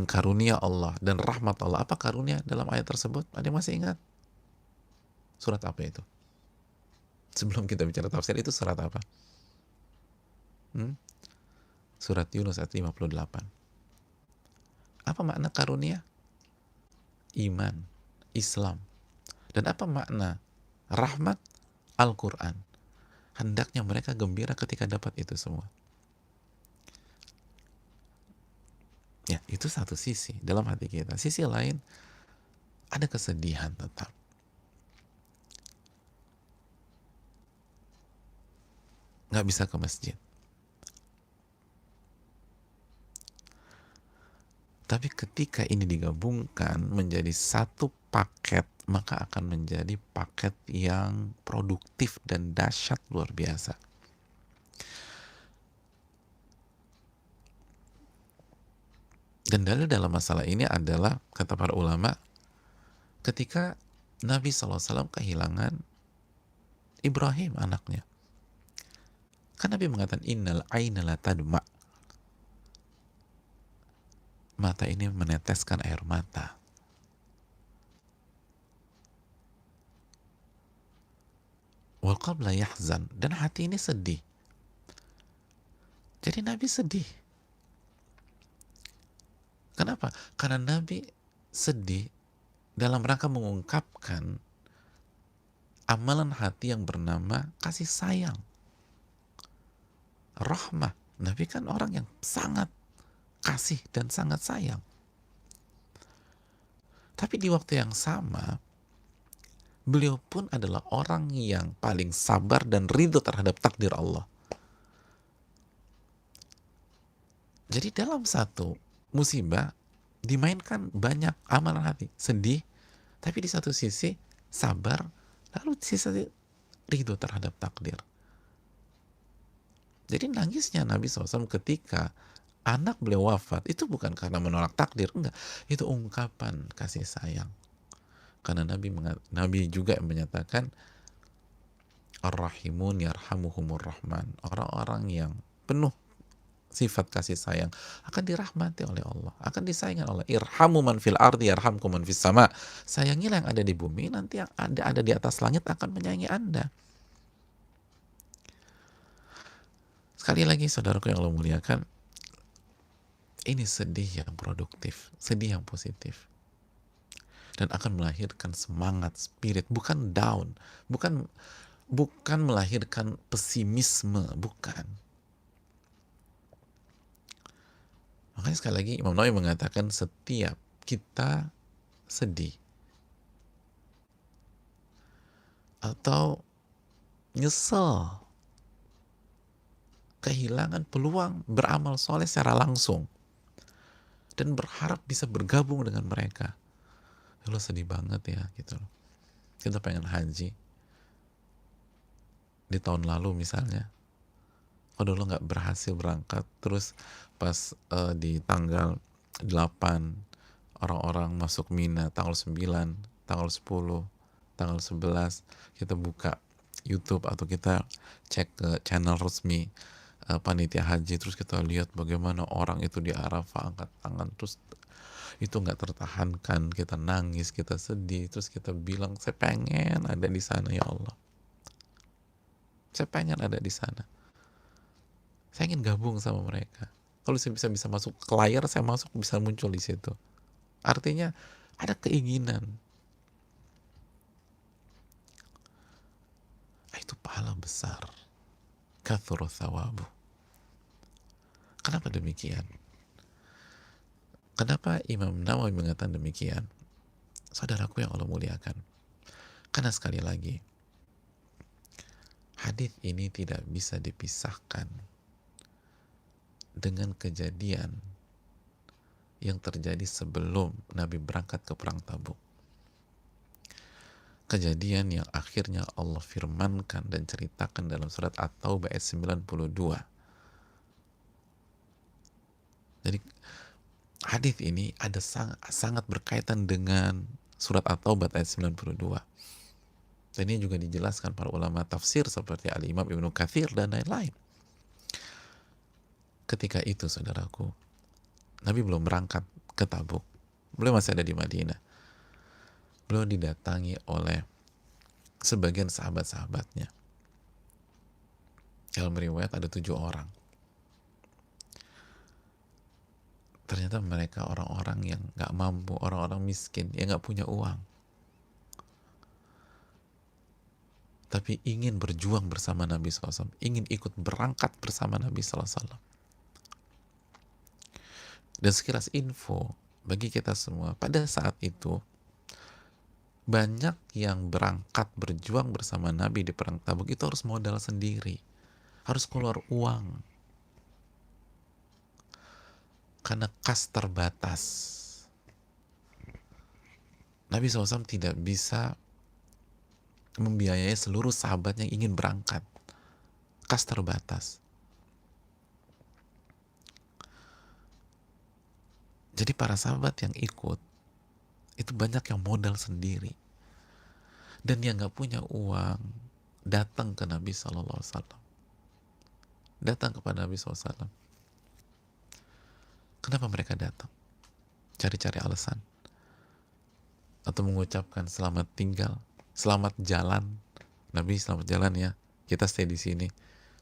A: karunia Allah dan rahmat Allah. Apa karunia dalam ayat tersebut? Ada yang masih ingat? Surat apa itu? Sebelum kita bicara tafsir, itu surat apa? Surat Yunus ayat 58. Apa makna karunia? Iman, Islam. Dan apa makna rahmat? Al-Quran. Hendaknya mereka gembira ketika dapat itu semua. Ya, itu satu sisi dalam hati kita. Sisi lain, ada kesedihan tetap. Nggak bisa ke masjid. Tapi ketika ini digabungkan menjadi satu paket, maka akan menjadi paket yang produktif dan dahsyat luar biasa. Dan dalil dalam masalah ini adalah, kata para ulama, ketika Nabi SAW kehilangan Ibrahim anaknya. Kan Nabi mengatakan, innal aina la tadma. Mata ini meneteskan air mata. Wal qalb la yahzan. Dan hati ini sedih. Jadi Nabi sedih. Kenapa? Karena Nabi sedih dalam rangka mengungkapkan amalan hati yang bernama kasih sayang, rahmah. Nabi kan orang yang sangat kasih dan sangat sayang. Tapi di waktu yang sama, beliau pun adalah orang yang paling sabar dan ridho terhadap takdir Allah. Jadi dalam satu musibah dimainkan banyak amalan hati. Sedih, tapi di satu sisi sabar, lalu di sisi ridho terhadap takdir. Jadi nangisnya Nabi SAW ketika anak beliau wafat, itu bukan karena menolak takdir, enggak. Itu ungkapan kasih sayang. Karena Nabi juga menyatakan, Ar-Rahimun yarhamuhumur Rahman. Orang-orang yang penuh sifat kasih sayang akan dirahmati oleh Allah, akan disayangi oleh Allah. Irhamu man fil ardi yarhamkum man fis sama. Sayangilah yang ada di bumi, nanti yang ada di atas langit akan menyayangi Anda. Sekali lagi saudaraku yang Allah muliakan, ini sedih yang produktif, sedih yang positif, dan akan melahirkan semangat, spirit, bukan down, bukan melahirkan pesimisme, bukan. Makanya sekali lagi Imam Nawawi mengatakan setiap kita sedih, atau nyesel kehilangan peluang beramal soleh secara langsung dan berharap bisa bergabung dengan mereka. Lo sedih banget ya gitu loh. Kita pengen haji di tahun lalu misalnya, kalau lo nggak berhasil berangkat, terus pas di tanggal 8 orang-orang masuk Mina, tanggal 9, tanggal 10, tanggal 11 kita buka YouTube atau kita cek ke channel resmi panitia haji, terus kita lihat bagaimana orang itu di Arafah angkat tangan, terus itu nggak tertahankan, kita nangis, kita sedih, terus kita bilang saya pengen ada di sana ya Allah, saya pengen ada di sana, saya ingin gabung sama mereka. Kalau saya bisa masuk ke layar, saya masuk, bisa muncul di situ. Artinya ada keinginan. Itu pahala besar. Kathuru thawabu. Kenapa demikian? Kenapa Imam Nawawi mengatakan demikian? Saudaraku yang Allah muliakan. Karena sekali lagi, hadis ini tidak bisa dipisahkan dengan kejadian yang terjadi sebelum Nabi berangkat ke perang Tabuk. Kejadian yang akhirnya Allah firmankan dan ceritakan dalam surat At-Taubah ayat 92. Jadi hadis ini ada sangat berkaitan dengan surat At-Taubah ayat 92. Dan ini juga dijelaskan para ulama tafsir seperti Al-Imam Ibnu Katsir dan lain-lain. Ketika itu saudaraku, Nabi belum berangkat ke Tabuk. Beliau masih ada di Madinah. Beliau didatangi oleh sebagian sahabat-sahabatnya. Dalam riwayat ada 7 orang. Ternyata mereka orang-orang yang gak mampu, orang-orang miskin, yang gak punya uang. Tapi ingin berjuang bersama Nabi SAW, ingin ikut berangkat bersama Nabi SAW. Dan sekilas info bagi kita semua, pada saat itu banyak yang berangkat berjuang bersama Nabi di perang Tabuk itu harus modal sendiri, harus keluar uang karena kas terbatas. Nabi SAW tidak bisa membiayai seluruh sahabat yang ingin berangkat, kas terbatas. Jadi para sahabat yang ikut itu banyak yang modal sendiri, dan yang nggak punya uang datang ke Nabi SAW, datang kepada Nabi SAW. Kenapa mereka datang? Cari-cari alasan atau mengucapkan selamat tinggal, selamat jalan. Nabi selamat jalan ya, kita stay di sini.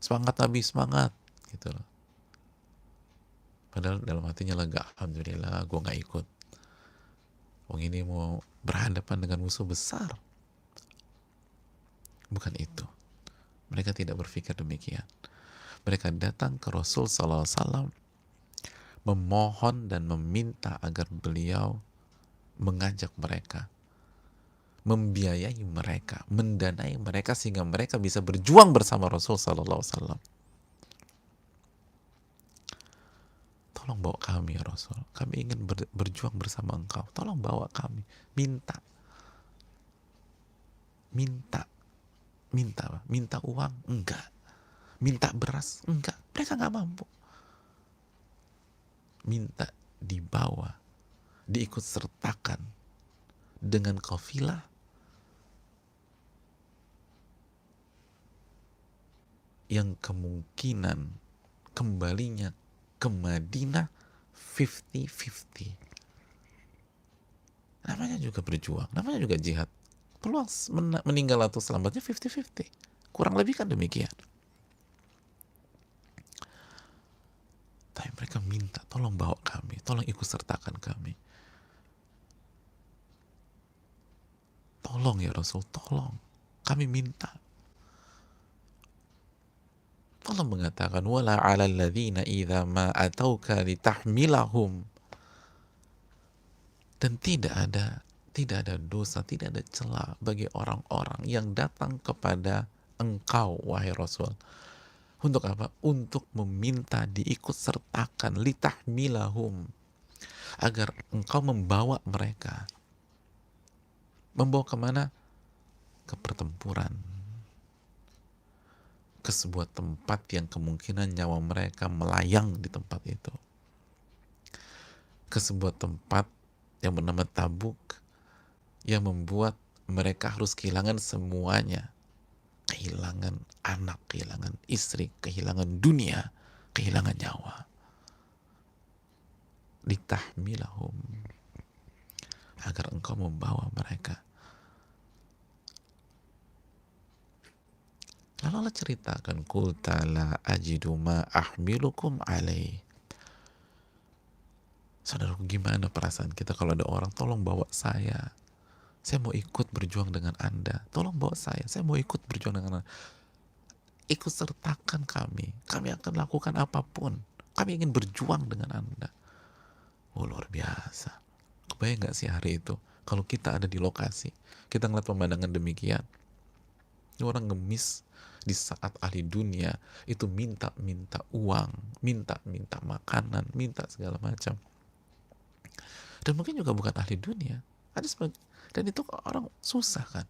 A: Semangat Nabi, semangat gitu loh. Padahal dalam hatinya lega, alhamdulillah gue nggak ikut. Wong ini mau berhadapan dengan musuh besar. Bukan itu. Mereka tidak berpikir demikian. Mereka datang ke Rasul SAW memohon dan meminta agar beliau mengajak mereka, membiayai mereka, mendanai mereka sehingga mereka bisa berjuang bersama Rasul SAW. Tolong bawa kami ya Rasul, kami ingin berjuang bersama engkau, tolong bawa kami. Minta uang? Enggak. Minta beras? Enggak, mereka nggak mampu. Minta dibawa, diikut sertakan dengan kafilah yang kemungkinan kembalinya ke Madinah 50-50. Namanya juga berjuang, namanya juga jihad. Peluang meninggal atau selamatnya 50-50. Kurang lebih kan demikian. Tapi mereka minta, tolong bawa kami, tolong ikut sertakan kami. Tolong ya Rasul, tolong. Kami minta. Allah mengatakan, wala 'alal ladzina idza ma atauka litahmilahum. Dan tidak ada tidak ada dosa, tidak ada celah bagi orang-orang yang datang kepada engkau, wahai Rasul. Untuk apa? Untuk meminta diikut sertakan, litahmilahum, agar engkau membawa mereka. Membawa kemana? Ke pertempuran, ke sebuah tempat yang kemungkinan nyawa mereka melayang di tempat itu, ke sebuah tempat yang bernama Tabuk, yang membuat mereka harus kehilangan semuanya, kehilangan anak, kehilangan istri, kehilangan dunia, kehilangan nyawa. Litahmilahum, agar engkau membawa mereka. Lalu Allah ceritakan, qul ta'ala ajidu ma ahmilukum alaih. Saudaraku, gimana perasaan kita kalau ada orang, tolong bawa saya mau ikut berjuang dengan Anda, tolong bawa saya mau ikut berjuang dengan Anda, ikut sertakan kami akan lakukan apapun, kami ingin berjuang dengan Anda. Oh, luar biasa. Kebayang gak sih hari itu kalau kita ada di lokasi, kita ngeliat pemandangan demikian, orang ngemis di saat ahli dunia itu minta uang, minta makanan, minta segala macam. Dan mungkin juga bukan ahli dunia, ada dan itu orang susah kan.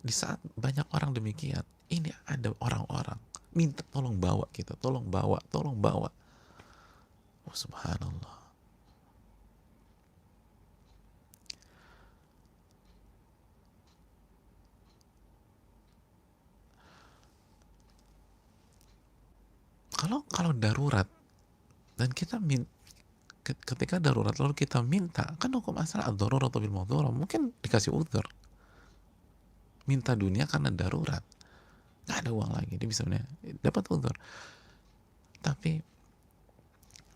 A: Di saat banyak orang demikian, ini ada orang-orang minta tolong bawa kita, tolong bawa. Oh, subhanallah. Kalau darurat dan kita ketika darurat lalu kita minta, kan hukum asal ad-daruratu bil madhurah, mungkin dikasih udzur. Minta dunia karena darurat, nggak ada uang lagi, dia bisa dapat udzur. Tapi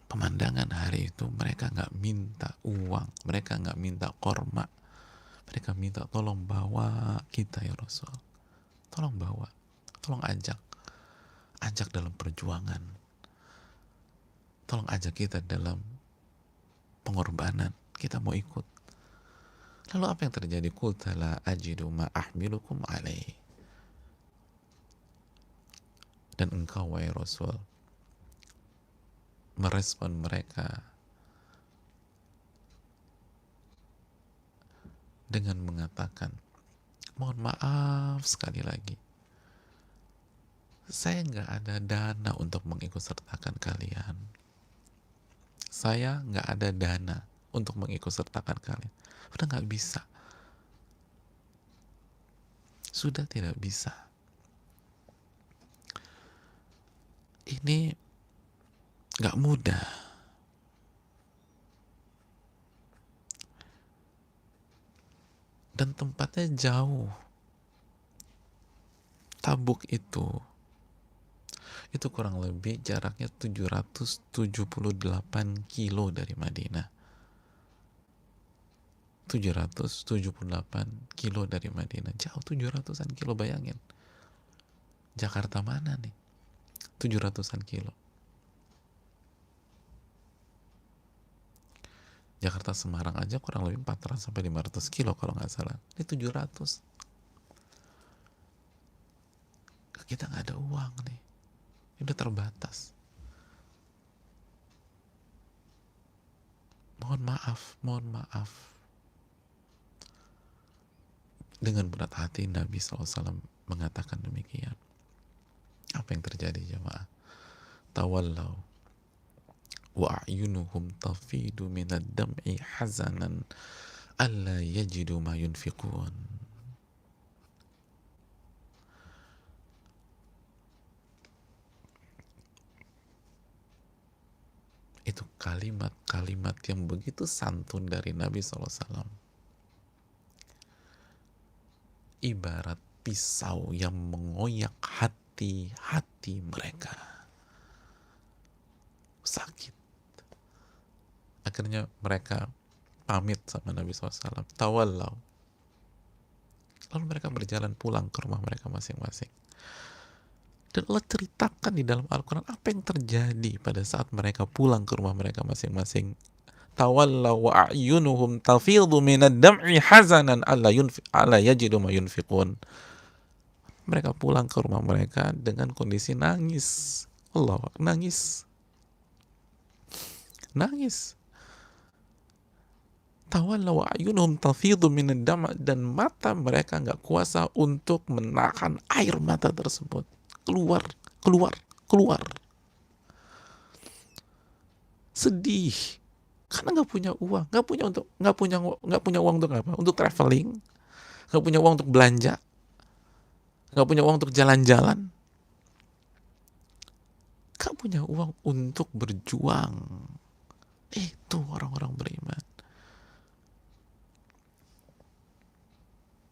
A: pemandangan hari itu, mereka nggak minta uang, mereka nggak minta korma, mereka minta tolong bawa kita ya Rasul, tolong bawa, tolong ajak dalam perjuangan, tolong ajak kita dalam pengorbanan, kita mau ikut. Lalu apa yang terjadi? Qul la ajidu ma ahmilukum alaih. Dan engkau wahai Rasul merespon mereka dengan mengatakan, mohon maaf sekali lagi, saya nggak ada dana untuk mengikut sertakan kalian. Saya nggak ada dana untuk mengikut sertakan kalian. Udah nggak bisa. Sudah tidak bisa. Ini nggak mudah. Dan tempatnya jauh. Tabuk itu kurang lebih jaraknya 778 kilo dari Madinah. 778 kilo dari Madinah. Jauh, 700-an kilo, bayangin. Jakarta mana nih? 700-an kilo. Jakarta Semarang aja kurang lebih 400 sampai 500 kilo kalau nggak salah. Ini 700. Kita nggak ada uang nih. Ini udah terbatas. Mohon maaf. Dengan berat hati Nabi SAW mengatakan demikian. Apa yang terjadi jemaah? Tawallau wa a'yunuhum tafidu minad dam'i hazanan alla yajidu ma yunfiqun. Itu kalimat-kalimat yang begitu santun dari Nabi SAW. Ibarat pisau yang mengoyak hati mereka. Sakit. Akhirnya mereka pamit sama Nabi SAW. Tawallau. Lalu mereka berjalan pulang ke rumah mereka masing-masing. Dan Allah ceritakan di dalam Al-Quran apa yang terjadi pada saat mereka pulang ke rumah mereka masing-masing tawallaw wa a'yunuhum tafidhu minad dam'i hazanan alla yajidu ma yunfiqun. Mereka pulang ke rumah mereka dengan kondisi nangis. Allah, nangis. Nangis. Tawallaw wa a'yunuhum tafidhu minad dam', dan mata mereka nggak kuasa untuk menahan air mata tersebut. Keluar, keluar, keluar. Sedih. Karena nggak punya uang, nggak punya uang untuk apa? Untuk traveling, nggak punya uang untuk belanja, nggak punya uang untuk jalan-jalan, nggak punya uang untuk berjuang. Itu orang-orang beriman.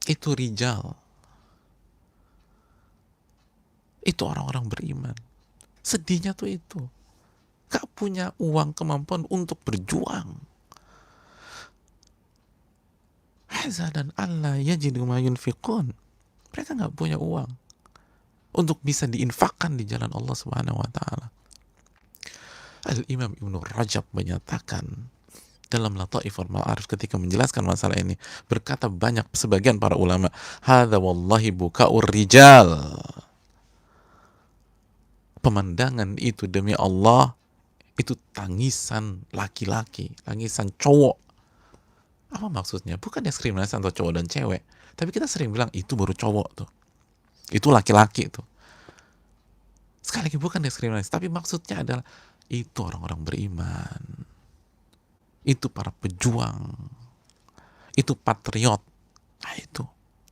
A: Itu rijal. Itu orang-orang beriman. Sedihnya tuh itu. Gak punya uang, kemampuan untuk berjuang. Hazadan alla yajidu ma yunfiqun. Mereka gak punya uang untuk bisa diinfakkan di jalan Allah Subhanahu wa taala. Al-Imam Ibnu Rajab menyatakan dalam Lataiful Ma'arif ketika menjelaskan masalah ini, berkata banyak sebagian para ulama, hadza wallahi buka'ur rijal. Pemandangan itu demi Allah itu tangisan laki-laki, tangisan cowok. Apa maksudnya? Bukan diskriminasi antara cowok dan cewek, tapi kita sering bilang itu baru cowok tuh, itu laki-laki tuh. Sekali lagi bukan diskriminasi, tapi maksudnya adalah itu orang-orang beriman, itu para pejuang, itu patriot. Nah itu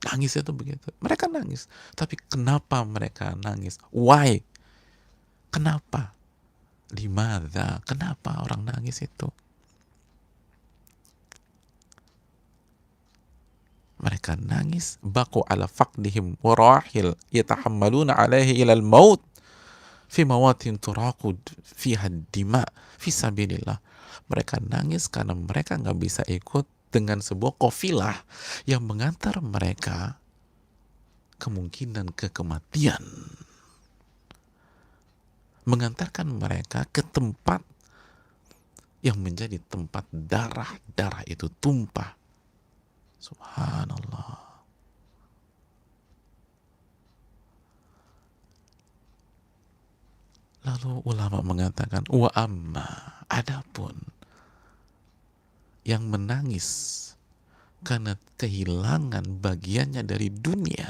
A: nangisnya tuh begitu. Mereka nangis, tapi kenapa mereka nangis? Why? Kenapa? Limadha? Kenapa orang nangis itu? Mereka nangis baku ala faqdihim warahil yatahammaluna alaihi ilal maut fi mawatin turaqud fiha dima fi sabilillah. Mereka nangis karena mereka nggak bisa ikut dengan sebuah kafilah yang mengantar mereka kemungkinan ke kematian, mengantarkan mereka ke tempat yang menjadi tempat darah itu tumpah. Subhanallah. Lalu ulama mengatakan, wa amma, adapun yang menangis karena kehilangan bagiannya dari dunia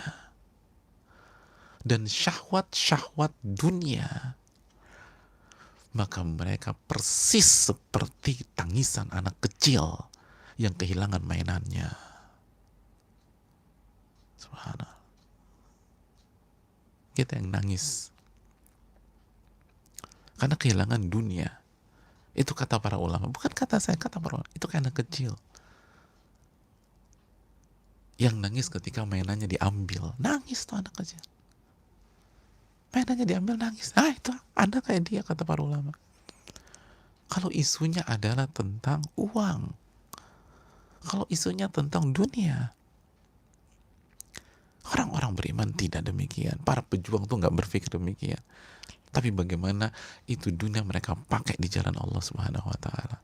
A: dan syahwat-syahwat dunia, maka mereka persis seperti tangisan anak kecil yang kehilangan mainannya. Subhanallah. Kita yang nangis karena kehilangan dunia. Itu kata para ulama, bukan kata saya, kata para ulama. Itu kayak anak kecil yang nangis ketika mainannya diambil. Nangis tuh anak kecil. Mainannya diambil, nangis. Ah, itu ada kayak dia, kata para ulama. Kalau isunya adalah tentang uang, kalau isunya tentang dunia, orang-orang beriman tidak demikian. Para pejuang tuh nggak berpikir demikian. Tapi bagaimana itu dunia mereka pakai di jalan Allah Subhanahu wa taala.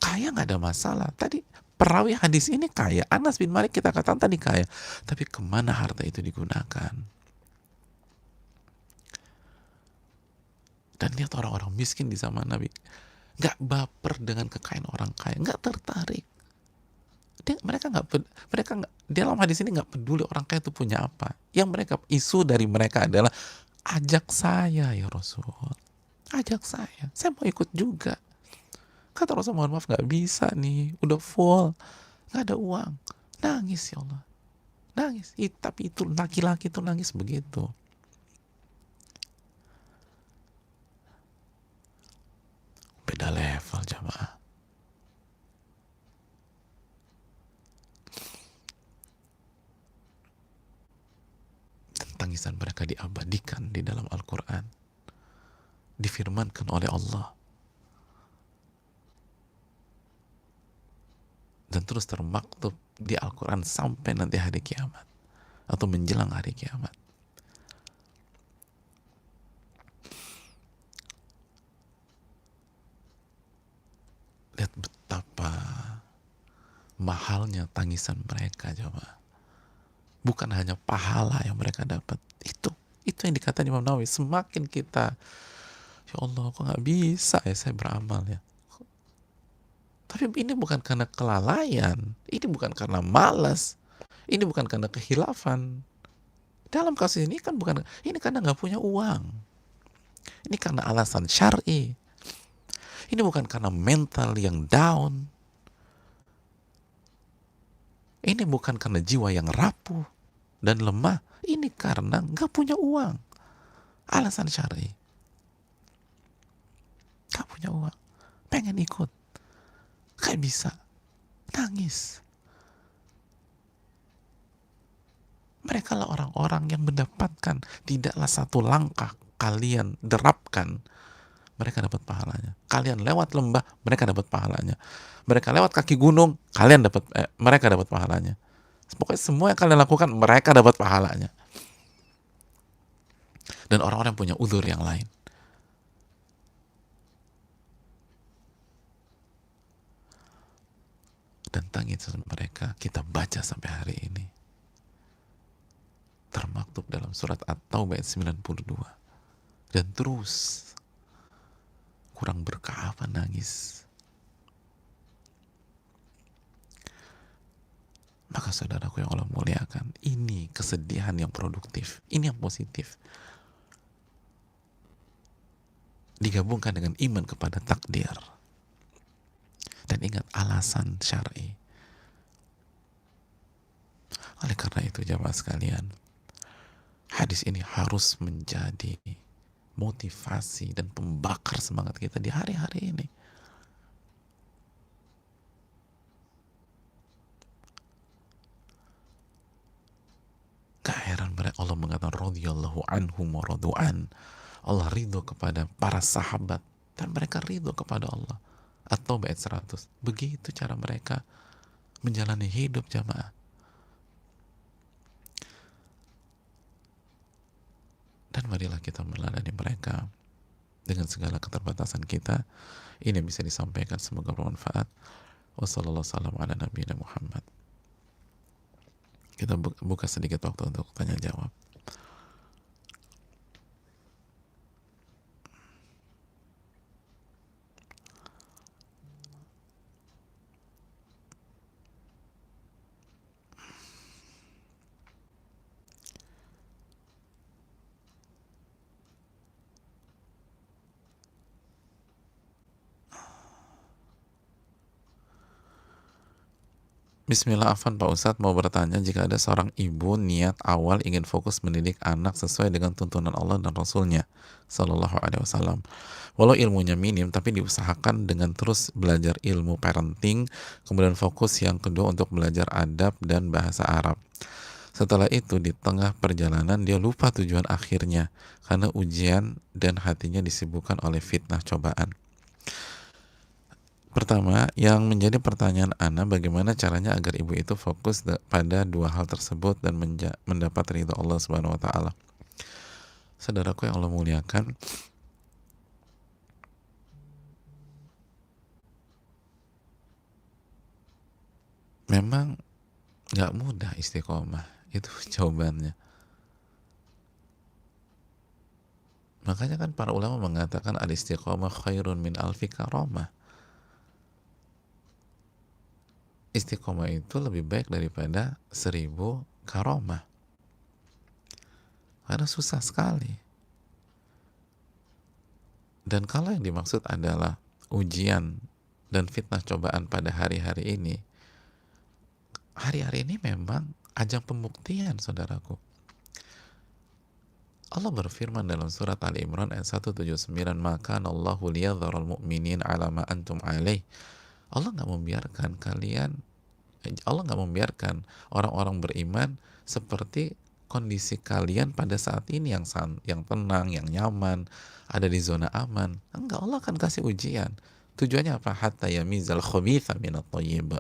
A: Kaya nggak ada masalah. Tadi perawi hadis ini kaya. Anas bin Malik kita katakan tadi kaya. Tapi kemana harta itu digunakan? Dan lihat orang-orang miskin di zaman Nabi. Nggak baper dengan kekayaan orang kaya. Nggak tertarik. Mereka dalam hadis ini nggak peduli orang kaya itu punya apa. Yang mereka isu dari mereka adalah, ajak saya ya Rasul, ajak saya mau ikut juga. Kata Rasul, mohon maaf nggak bisa nih, udah full, nggak ada uang. Nangis ya Allah, nangis. Tapi itu laki-laki itu nangis begitu. Beda level jamaah. Tangisan mereka diabadikan di dalam Al-Quran, difirmankan oleh Allah, dan terus termaktub di Al-Quran sampai nanti hari kiamat atau menjelang hari kiamat. Lihat betapa mahalnya tangisan mereka, coba. Bukan hanya pahala yang mereka dapat. Itu yang dikatakan Imam Nawawi. Semakin kita, ya Allah, kok nggak bisa ya saya beramal ya. Tapi ini bukan karena kelalaian, ini bukan karena malas, ini bukan karena kehilafan. Dalam kasus ini kan bukan, ini karena nggak punya uang. Ini karena alasan syar'i. Ini bukan karena mental yang down. Ini bukan karena jiwa yang rapuh dan lemah. Ini karena nggak punya uang. Alasan syar'i. Nggak punya uang. Pengen ikut. Kayak bisa. Nangis. Mereka lah orang-orang yang mendapatkan, tidaklah satu langkah kalian derapkan, mereka dapat pahalanya. Kalian lewat lembah, mereka dapat pahalanya. Mereka lewat kaki gunung, mereka dapat pahalanya. Pokoknya semua yang kalian lakukan, mereka dapat pahalanya. Dan orang-orang yang punya uzur yang lain. Dan tangisan mereka kita baca sampai hari ini. Termaktub dalam surat At-Taubah ayat 92. Dan terus kurang berkah apa nangis. Maka saudaraku yang Allah muliakan, ini kesedihan yang produktif, ini yang positif. Digabungkan dengan iman kepada takdir. Dan ingat alasan syar'i. Oleh karena itu jamaah sekalian, hadis ini harus menjadi motivasi dan pembakar semangat kita di hari-hari ini. Gak heran Allah mengatakan radhiyallahu anhum wa radu'an. Allah ridho kepada para sahabat dan mereka ridho kepada Allah. Atau ayat 100. Begitu cara mereka menjalani hidup jamaah. Dan marilah kita meneladani mereka dengan segala keterbatasan kita. Ini bisa disampaikan, semoga bermanfaat. Wassalamualaikum warahmatullahi wabarakatuh. Kita buka sedikit waktu untuk tanya jawab. Bismillah, Afan Pak Ustadz mau bertanya, jika ada seorang ibu niat awal ingin fokus mendidik anak sesuai dengan tuntunan Allah dan Rasulnya Sallallahu Alaihi Wasallam, walau ilmunya minim tapi diusahakan dengan terus belajar ilmu parenting, kemudian fokus yang kedua untuk belajar adab dan bahasa Arab. Setelah itu di tengah perjalanan dia lupa tujuan akhirnya karena ujian dan hatinya disibukkan oleh fitnah cobaan. Pertama, yang menjadi pertanyaan Ana, bagaimana caranya agar ibu itu fokus pada dua hal tersebut dan mendapat ridha Allah Subhanahu wa taala. Saudaraku yang Allah muliakan, memang nggak mudah istiqomah, itu jawabannya. Makanya kan para ulama mengatakan al-istiqomah khairun min alfi karamah. Istiqomah itu lebih baik daripada 1000 karomah. Karena susah sekali. Dan kalau yang dimaksud adalah ujian dan fitnah cobaan pada hari-hari ini, hari-hari ini memang ajang pembuktian, saudaraku. Allah berfirman dalam surat Ali Imran ayat 179, maka Allahu liyadharal mu'minin ala ma antum alaih. Allah nggak membiarkan orang-orang beriman seperti kondisi kalian pada saat ini yang tenang, yang nyaman, ada di zona aman. Enggak, Allah akan kasih ujian. Tujuannya apa? Hatta yamizal khabitha minat thayyib.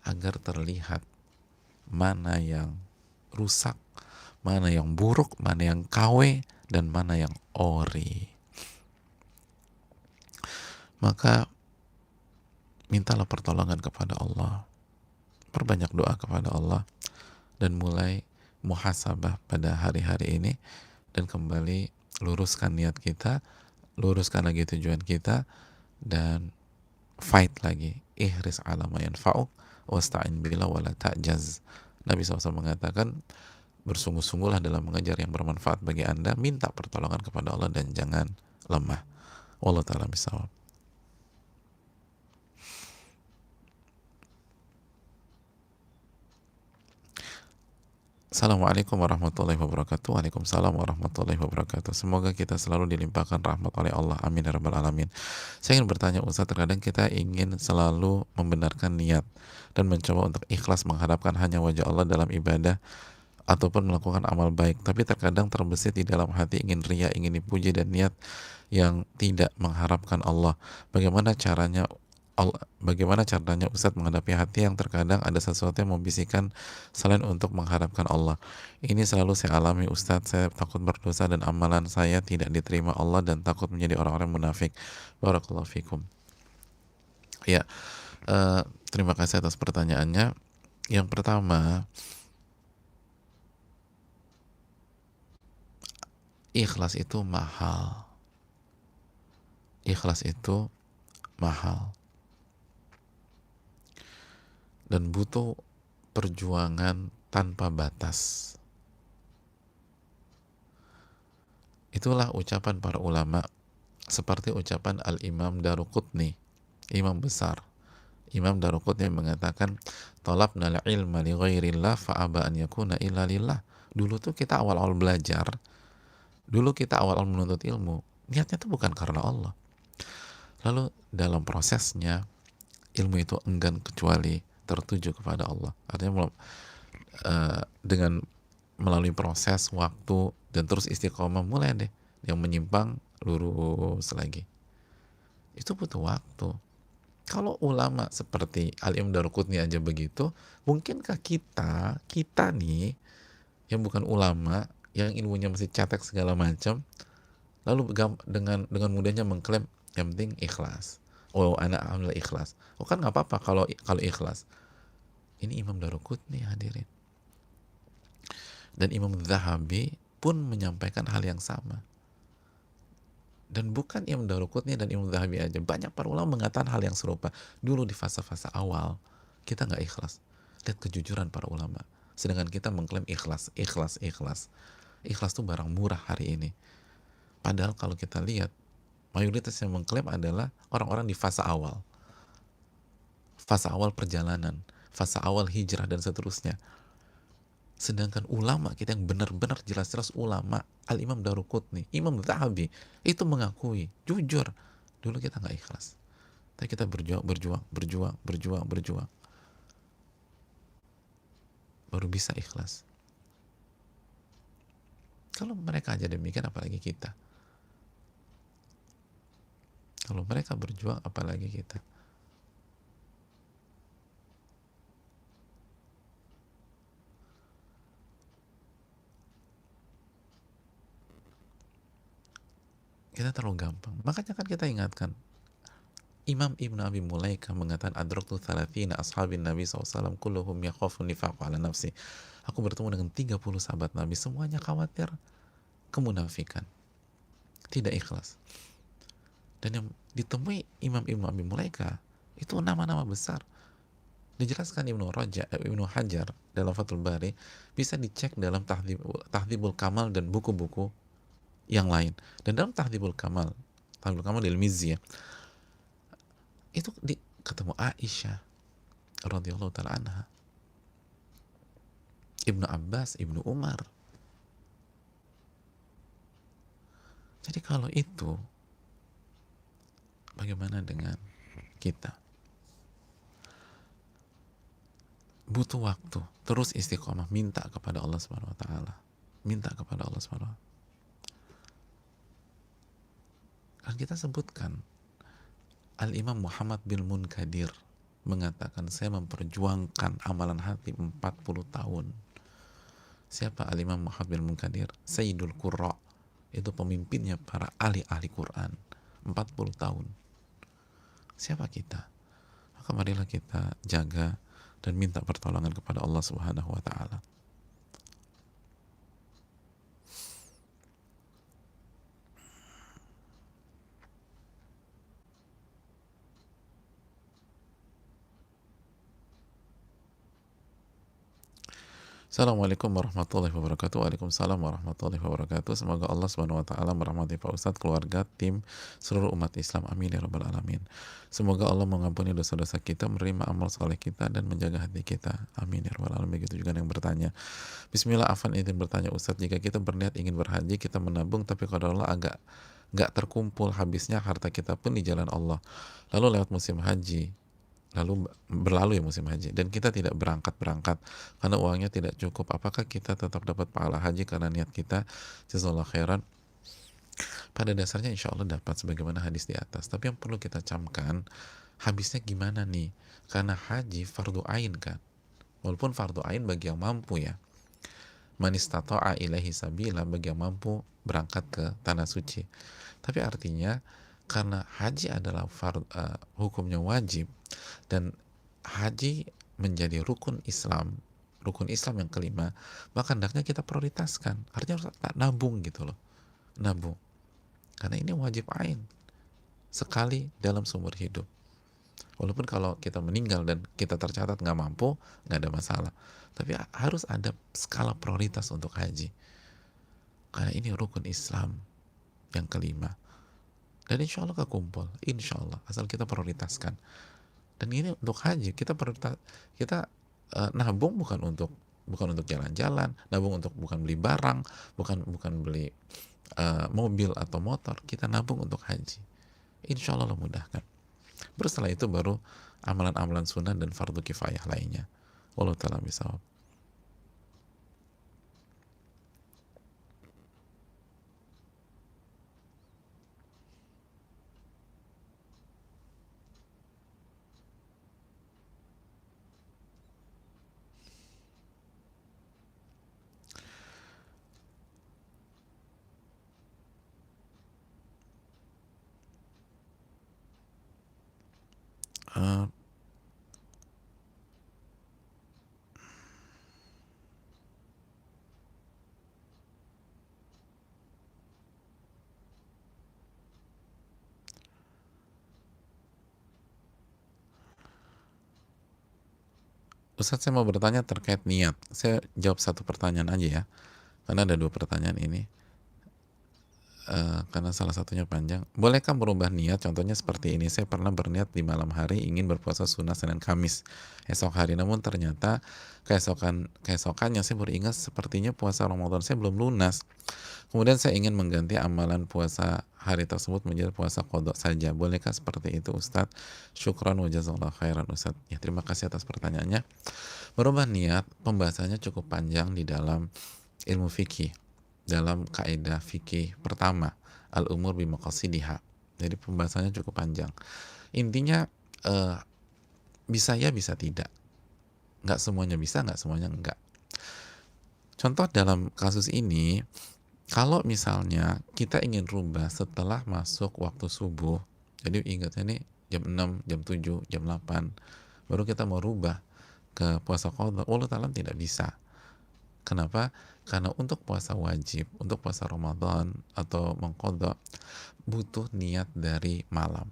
A: Agar terlihat mana yang rusak, mana yang buruk, mana yang KW, dan mana yang ori. Maka mintalah pertolongan kepada Allah, perbanyak doa kepada Allah, dan mulai muhasabah pada hari-hari ini, dan kembali luruskan niat kita, luruskan lagi tujuan kita, dan fight lagi. Ihris ala ma yanfa'uk wasta'in billah wala ta'jaz. Nabi SAW mengatakan, bersungguh-sungguhlah dalam mengejar yang bermanfaat bagi Anda, minta pertolongan kepada Allah dan jangan lemah. Wallahu ta'ala bisawab. Assalamualaikum warahmatullahi wabarakatuh. Waalaikumsalam warahmatullahi wabarakatuh. Semoga kita selalu dilimpahkan rahmat oleh Allah. Amin ya rabbal alamin. Saya ingin bertanya Ustaz, terkadang kita ingin selalu membenarkan niat dan mencoba untuk ikhlas mengharapkan hanya wajah Allah dalam ibadah ataupun melakukan amal baik, tapi terkadang terbesit di dalam hati ingin riya, ingin dipuji, dan niat yang tidak mengharapkan Allah. Bagaimana caranya Ustadz menghadapi hati yang terkadang ada sesuatu yang membisikkan selain untuk mengharapkan Allah? Ini selalu saya alami Ustadz. Saya takut berdosa dan amalan saya tidak diterima Allah dan takut menjadi orang-orang munafik. Barakallahu fikum. Ya, terima kasih atas pertanyaannya. Yang pertama, ikhlas itu mahal. Ikhlas itu mahal. Dan butuh perjuangan tanpa batas. Itulah ucapan para ulama, seperti ucapan Al-Imam Daruqutni, imam besar. Imam Daruqutni mengatakan, "Talabna al-ilma li ghairillah fa'aba an yakuna illa lillah." Dulu tuh kita awal-awal belajar, dulu kita awal-awal menuntut ilmu, niatnya tuh bukan karena Allah. Lalu dalam prosesnya, ilmu itu enggan kecuali tertuju kepada Allah. Artinya dengan melalui proses waktu dan terus istiqomah, mulai deh yang menyimpang lurus lagi. Itu butuh waktu. Kalau ulama seperti Al-Imam Daruqutni aja begitu, mungkinkah kita nih yang bukan ulama, yang ilmunya masih cetek segala macam, lalu dengan mudahnya mengklaim yang penting ikhlas. Oh, anak alhamdulillah ikhlas. Oh, kan nggak apa-apa kalau ikhlas. Ini Imam Daruqutni, hadirin. Dan Imam Zahabi pun menyampaikan hal yang sama. Dan bukan Imam Daruqutni dan Imam Zahabi aja, banyak para ulama mengatakan hal yang serupa. Dulu di fase-fase awal kita nggak ikhlas. Lihat kejujuran para ulama. Sedangkan kita mengklaim ikhlas. Ikhlas itu barang murah hari ini. Padahal kalau kita lihat, mayoritas yang mengklaim adalah orang-orang di fase awal perjalanan, fase awal hijrah dan seterusnya. Sedangkan ulama kita yang benar-benar jelas-jelas ulama, Al-Imam Daruqutni, Imam Zahabi, itu mengakui, jujur, dulu kita nggak ikhlas. Tapi kita berjuang, baru bisa ikhlas. Kalau mereka aja demikian, apalagi kita. Kalau mereka berjuang, apalagi kita. Kita terlalu gampang. Makanya kan kita ingatkan, Imam Ibn Abi Mulaika mengatakan, adraktu thalathina ashabin Nabi SAW kulluhum yakhafu nifaqu ala nafsi. Aku bertemu dengan 30 sahabat Nabi, semuanya khawatir kemunafikan, tidak ikhlas. Dan yang ditemui Imam Ibn Abi Mulaika itu nama-nama besar. Dijelaskan Ibnu Hajar dalam Fathul Bari, bisa dicek dalam Tahdhibul Kamal dan buku-buku yang lain. Dan dalam Tahdhibul Kamal di Al-Mizzi, itu ketemu Aisyah radhiyallahu taala anha, Ibnu Abbas, Ibnu Umar. Jadi kalau itu, bagaimana dengan kita? Butuh waktu, terus istiqomah, minta kepada Allah Subhanahu wa taala. Minta kepada Allah Subhanahu wa taala. Kan kita sebutkan Al-Imam Muhammad bin Munkadir mengatakan, saya memperjuangkan amalan hati 40 tahun. Siapa Al-Imam Muhammad bin Munkadir? Sayyidul Qurra, itu pemimpinnya para ahli-ahli Quran, 40 tahun. Siapa kita? Maka maka marilah kita jaga dan minta pertolongan kepada Allah Subhanahu wa taala. Assalamualaikum warahmatullahi wabarakatuh. Waalaikumsalam warahmatullahi wabarakatuh. Semoga Allah Subhanahu wa taala merahmati Pak Ustadz, keluarga, tim, seluruh umat Islam. Amin ya rabbal alamin. Semoga Allah mengampuni dosa-dosa kita, menerima amal soleh kita, dan menjaga hati kita. Amin ya rabbal alamin. Begitu juga yang bertanya. Bismillah, Afan izin bertanya Ustadz, jika kita berniat ingin berhaji, kita menabung tapi kalau Allah agak nggak terkumpul, habisnya harta kita pun di jalan Allah. Lalu lewat musim haji, lalu berlalu ya musim haji, dan kita tidak berangkat karena uangnya tidak cukup, apakah kita tetap dapat pahala haji karena niat kita? Jazakallahu khairan. Pada dasarnya insya Allah dapat sebagaimana hadis di atas, tapi yang perlu kita camkan, habisnya gimana nih? Karena haji fardu ain kan, walaupun fardu ain bagi yang mampu ya, man istata'a ilaihi sabila, bagi yang mampu berangkat ke tanah suci. Tapi artinya karena haji adalah hukumnya wajib, dan haji menjadi rukun Islam yang kelima, maka hendaknya kita prioritaskan. Artinya harus nabung gitu loh, nabung, karena ini wajib ain, sekali dalam seumur hidup. Walaupun kalau kita meninggal dan kita tercatat nggak mampu, nggak ada masalah, tapi harus ada skala prioritas untuk haji, karena ini rukun Islam yang kelima. Dan insya Allah kekumpul, insya Allah, asal kita prioritaskan. Dan ini untuk haji kita nabung bukan untuk jalan-jalan, nabung untuk bukan beli barang, bukan beli mobil atau motor, kita nabung untuk haji. Insya Allah mudahkan. Baru setelah itu baru amalan-amalan sunnah dan fardu kifayah lainnya. Wallahu ta'ala bishawab. Ustadz, saya mau bertanya terkait niat. Saya jawab satu pertanyaan aja ya, karena ada dua pertanyaan ini. Karena salah satunya panjang. Bolehkah merubah niat? Contohnya seperti ini, saya pernah berniat di malam hari ingin berpuasa sunnah Senin Kamis esok hari, namun ternyata keesokannya saya baru ingat sepertinya puasa Ramadan saya belum lunas. Kemudian saya ingin mengganti amalan puasa hari tersebut menjadi puasa qadha saja. Bolehkah seperti itu Ustadz? Syukran wa jazakallahu khairan Ustadz. Ya, terima kasih atas pertanyaannya. Merubah niat, pembahasannya cukup panjang di dalam ilmu fikih, dalam kaidah fikih pertama, al-umur bimaqasidiha. Jadi pembahasannya cukup panjang. Intinya bisa ya, bisa tidak. Nggak semuanya bisa, nggak semuanya enggak. Contoh dalam kasus ini, kalau misalnya kita ingin rubah setelah masuk waktu subuh, jadi ingatnya nih jam 6, jam 7, jam 8, baru kita mau rubah ke puasa qadha, Allah Ta'ala tidak bisa. Kenapa? Karena untuk puasa wajib, untuk puasa Ramadan atau mengqadha, butuh niat dari malam.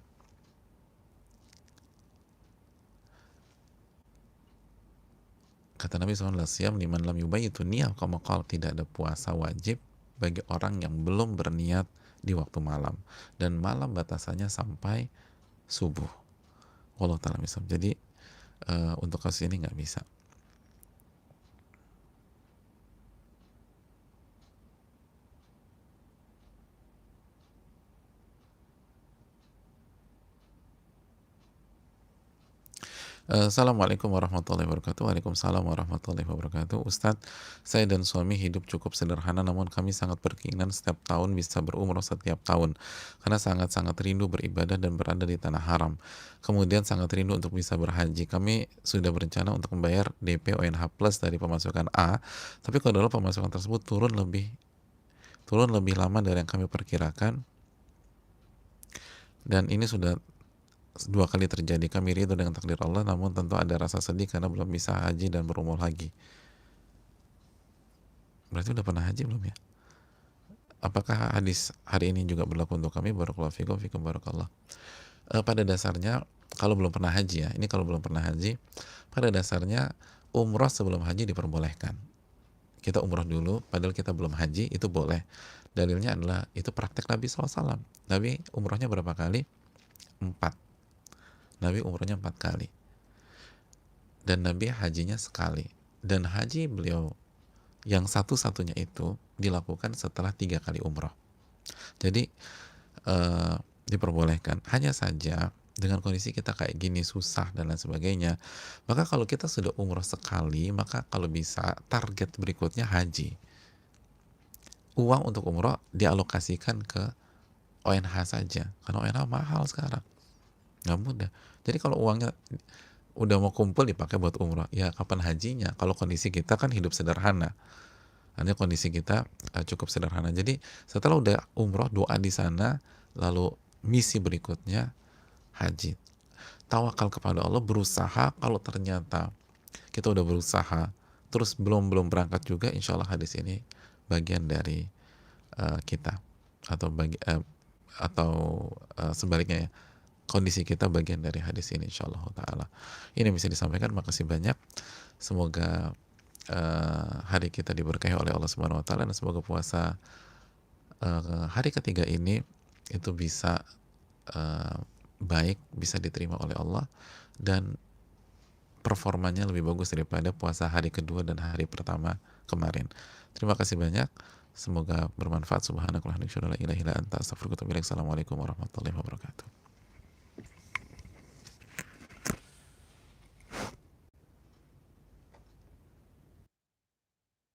A: Kata Nabi SAW, siyam liman lam yubayyitu niyah, tidak ada puasa wajib bagi orang yang belum berniat di waktu malam, dan malam batasannya sampai subuh. Wallahu ta'ala bishawab. Jadi untuk kasus ini nggak bisa. Assalamualaikum warahmatullahi wabarakatuh. Waalaikumsalam warahmatullahi wabarakatuh. Ustadz, saya dan suami hidup cukup sederhana, namun kami sangat berkeinginan setiap tahun bisa berumrah setiap tahun, karena sangat-sangat rindu beribadah dan berada di tanah haram. Kemudian sangat rindu untuk bisa berhaji. Kami sudah berencana untuk membayar DP ONH Plus dari pemasukan A, tapi kalau pemasukan tersebut turun lebih lama dari yang kami perkirakan, dan ini sudah dua kali terjadi, kami ridho dengan takdir Allah, namun tentu ada rasa sedih karena belum bisa haji dan berumur lagi. Berarti udah pernah haji belum ya? Apakah hadis hari ini juga berlaku untuk kami? Barakallahu fikum, fikum barakallah. Pada dasarnya kalau belum pernah haji ya, ini kalau belum pernah haji, pada dasarnya umroh sebelum haji diperbolehkan. Kita umroh dulu, padahal kita belum haji, itu boleh. Dalilnya adalah itu praktek Nabi SAW. Nabi umrohnya berapa kali? 4. Nabi umrohnya 4 kali. Dan Nabi hajinya sekali. Dan haji beliau yang satu-satunya itu dilakukan setelah 3 kali umroh. Jadi diperbolehkan. Hanya saja dengan kondisi kita kayak gini susah dan lain sebagainya, maka kalau kita sudah umroh sekali, maka kalau bisa target berikutnya haji. Uang untuk umroh dialokasikan ke ONH saja, karena ONH mahal sekarang, nggak mudah. Jadi kalau uangnya udah mau kumpul dipakai buat umroh, ya kapan hajinya? Kalau kondisi kita kan hidup sederhana, hanya kondisi kita cukup sederhana. Jadi setelah udah umroh, doa di sana, lalu misi berikutnya haji. Tawakal kepada Allah, berusaha. Kalau ternyata kita udah berusaha terus belum berangkat juga, insya Allah hadis ini bagian dari kita, atau sebaliknya ya, kondisi kita bagian dari hadis ini, insya Allah taala. Ini yang bisa disampaikan. Makasih banyak. Semoga hari kita diberkahi oleh Allah Subhanahu Wa Taala, dan semoga puasa hari ketiga ini itu bisa baik, bisa diterima oleh Allah, dan performanya lebih bagus daripada puasa hari kedua dan hari pertama kemarin. Terima kasih banyak. Semoga bermanfaat. Subhanakallahumma wa bihamdika, asyhadu an la ilaha illa anta, astaghfiruka wa atubu ilaik. Assalamualaikum warahmatullahi wabarakatuh.